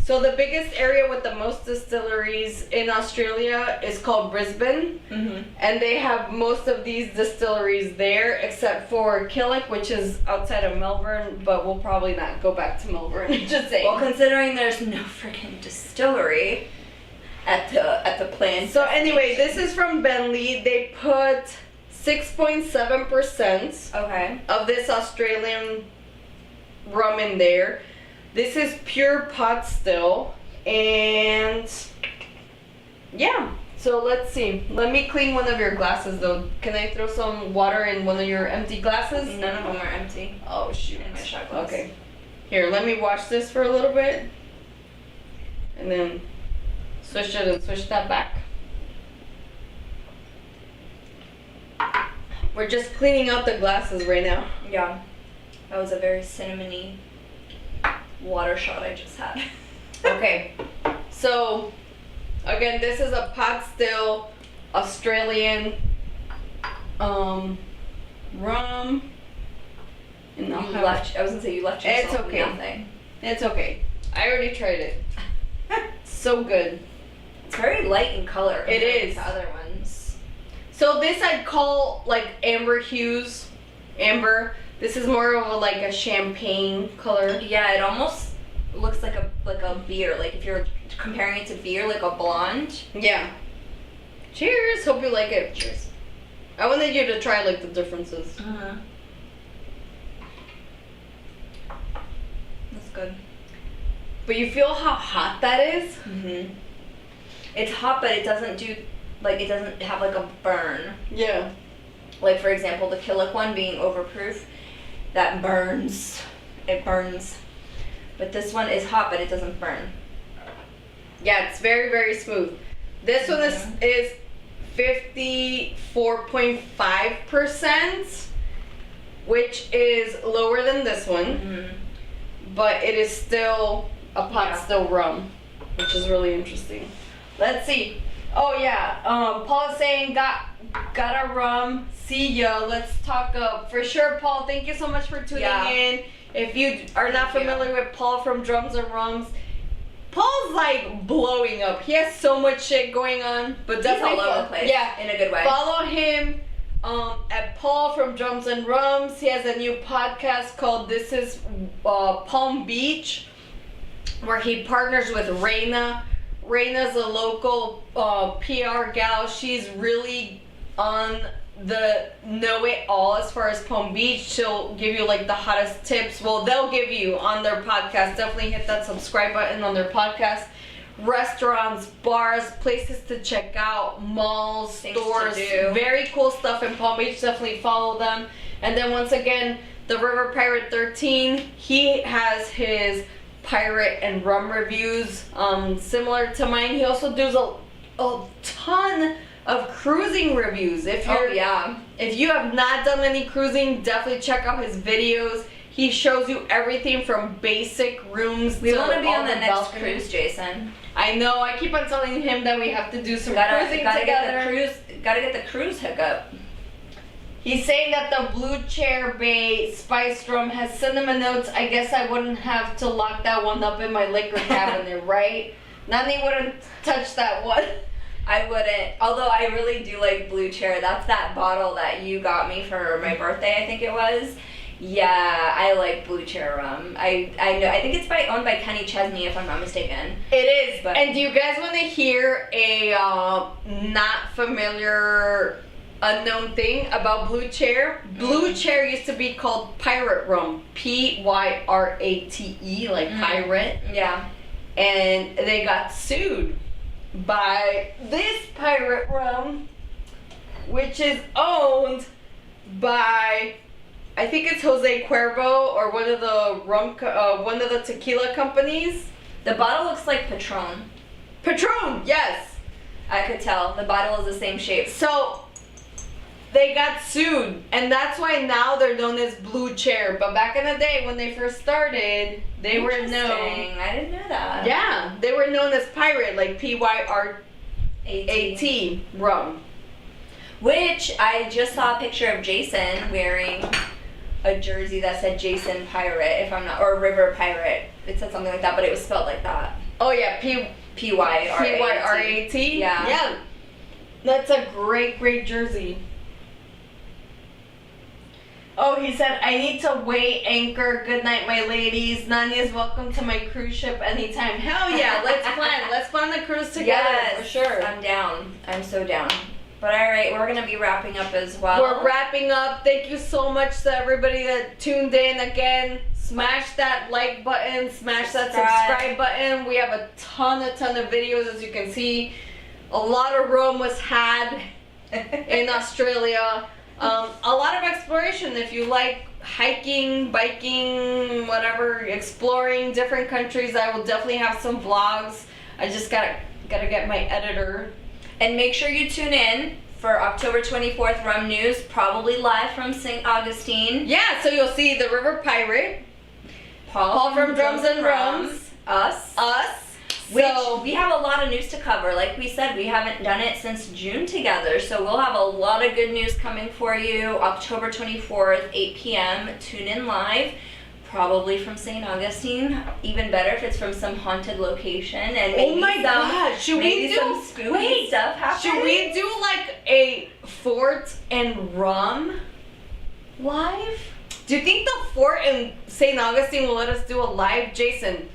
So the biggest area with the most distilleries in Australia is called Brisbane, and they have most of these distilleries there, except for Killick, which is outside of Melbourne, but we'll probably not go back to Melbourne. Just saying. Well, considering there's no freaking distillery at the plant. So anyway, this is from Bentley. They put 6.7% of this Australian rum in there. This is pure pot still, and yeah. So let's see. Let me clean one of your glasses though. Can I throw some water in one of your empty glasses? None of them are empty. Oh shoot. In my shot glass. Okay. Here, let me wash this for a little bit, and then switch it and switch that back. We're just cleaning out the glasses right now. Yeah. That was a very cinnamony water shot I just had. Okay. So, again, this is a pot still Australian rum. And I'll have- I was gonna say you left yourself It's okay. nothing. It's okay. I already tried it. So good. It's very light in color. It compared is. to other ones. So this I'd call like amber hues. Amber. This is more of a champagne color. Yeah, it almost looks like a beer. Like if you're comparing it to beer, like a blonde. Yeah. Cheers. Hope you like it. Cheers. I wanted you to try like the differences. That's good. But you feel how hot that is? Mhm. It's hot, but it doesn't it doesn't have like a burn. Yeah. Like for example, the Killick one being overproof, that burns. It burns. But this one is hot, but it doesn't burn. Yeah, it's very, very smooth. This one is 54.5%, which is lower than this one, but it is still a pot still rum, which is really interesting. Let's see. Oh yeah, Paul is saying got a rum. See ya. Let's talk for sure, Paul. Thank you so much for tuning in. If you are not familiar with Paul from Drums and Rums, Paul's like blowing up. He has so much shit going on, but definitely all over the place. Yeah, in a good way. Follow him at Paul from Drums and Rums. He has a new podcast called This Is Palm Beach, where he partners with Reina. Reina's a local PR gal. She's really on the know-it-all as far as Palm Beach. She'll give you like the hottest tips. Well, they'll give you on their podcast. Definitely hit that subscribe button on their podcast. Restaurants, bars, places to check out, malls, stores, very cool stuff in Palm Beach. Definitely follow them. And then once again, the River Pirate 13, he has his pirate and rum reviews, similar to mine. He also does a ton of cruising reviews. If you have not done any cruising, definitely check out his videos. He shows you everything from basic rooms. We to want to be all on the next balconies. cruise, Jason. I know. I keep on telling him that we have to do some cruising gotta together. Gotta get the cruise hookup. He's saying that the Blue Chair Bay spiced rum has cinnamon notes. I guess I wouldn't have to lock that one up in my liquor cabinet, right? Nani wouldn't touch that one. I wouldn't. Although I really do like Blue Chair. That's that bottle that you got me for my birthday, I think it was. Yeah, I like Blue Chair rum. I know. I think it's owned by Kenny Chesney, if I'm not mistaken. It is. But and do you guys want to hear a not familiar, unknown thing about Blue Chair? Blue Chair used to be called Pirate Rum. P-Y-R-A-T-E, like pirate. Yeah. And they got sued by this Pirate Rum, which is owned by, I think it's Jose Cuervo or one of the one of the tequila companies. The bottle looks like Patron. Patron, yes. I could tell. The bottle is the same shape. So they got sued, and that's why now they're known as Blue Chair. But back in the day when they first started, they were known. I didn't know that. Yeah, they were known as Pirate, like P-Y-R-A-T rum. Which I just saw a picture of Jason wearing a jersey that said Jason Pirate, if I'm not, or River Pirate. It said something like that, but it was spelled like that. Oh yeah, P-Y-R-A-T. Yeah. Yeah. That's a great, great jersey. Oh, he said, I need to weigh anchor. Good night, my ladies. Nani is welcome to my cruise ship anytime. Hell yeah, let's plan. Let's plan the cruise together, for sure. I'm down. I'm so down. But all right, we're going to be wrapping up as well. We're wrapping up. Thank you so much to everybody that tuned in. Again, smash that like button. Smash that subscribe button. We have a ton of videos, as you can see. A lot of rum was had in Australia. A lot of exploration. If you like hiking, biking, whatever, exploring different countries, I will definitely have some vlogs. I just gotta get my editor. And make sure you tune in for October 24th, Rum News, probably live from St. Augustine. Yeah, so you'll see the River Pirate, Paul from Drums and Rums, us. Which we have a lot of news to cover. Like we said, we haven't done it since June together, so we'll have a lot of good news coming for you. October 24th, 8 p.m. Tune in live, probably from St. Augustine. Even better if it's from some haunted location and maybe God! Should we do some spooky stuff happening? Should we do like a Fort and Rum live? Do you think the Fort in St. Augustine will let us do a live, Jason?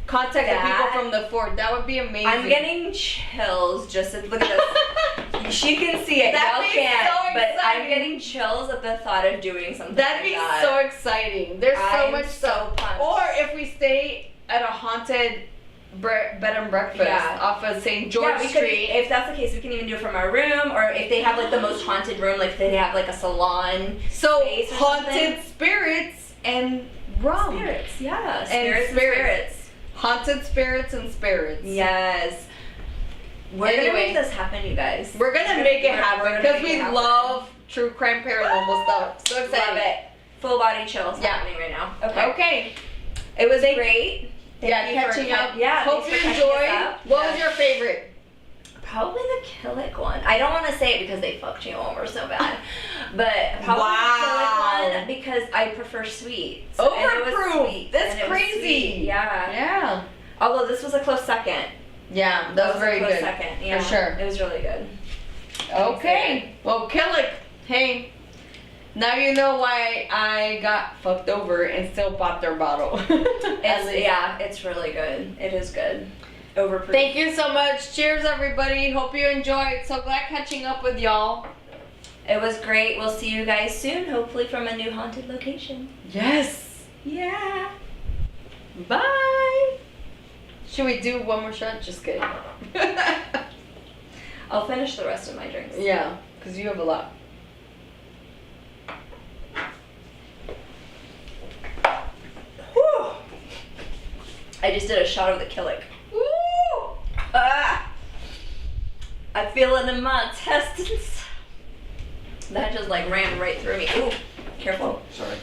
Contact the people from the Fort. That would be amazing. I'm getting chills just at look at this. She can see it. Y'all can't. So but I'm getting chills at the thought of doing something. That'd be so exciting. There's so much stuff. Pumped. Or if we stay at a haunted bed and breakfast off of St. George Street. If that's the case, we can even do it from our room, or if they have like the most haunted room, like if they have like a salon. So space or haunted something. spirits and rum. Spirits, yeah. And spirits. Haunted spirits and spirits. Yes. We're gonna make this happen, you guys. We're gonna make it happen because we love true crime paranormal stuff. So excited. Love it. Full body chills happening right now. Okay. It was great. Thank you for catching up. Yeah. Hope you enjoyed. What was your favorite? Probably the Killick one. I don't want to say it because they fucked me over so bad, but probably the Killick one because I prefer sweet. So, Overproof. That's crazy. Yeah. Yeah. Although this was a close second. Yeah, that was very a close good. Second. Yeah. For sure. It was really good. Okay. Well, Killick, hey. Now you know why I got fucked over and still bought their bottle. It's really good. It is good. Overproof. Thank you so much. Cheers, everybody. Hope you enjoyed. So glad catching up with y'all. It was great. We'll see you guys soon, hopefully from a new haunted location. Yes. Yeah. Bye. Should we do one more shot? Just kidding. I'll finish the rest of my drinks. Yeah, because you have a lot. Whew. I just did a shot of the Killick. Woo! Ah! I feel it in my intestines. That just like ran right through me. Ooh, careful. Sorry.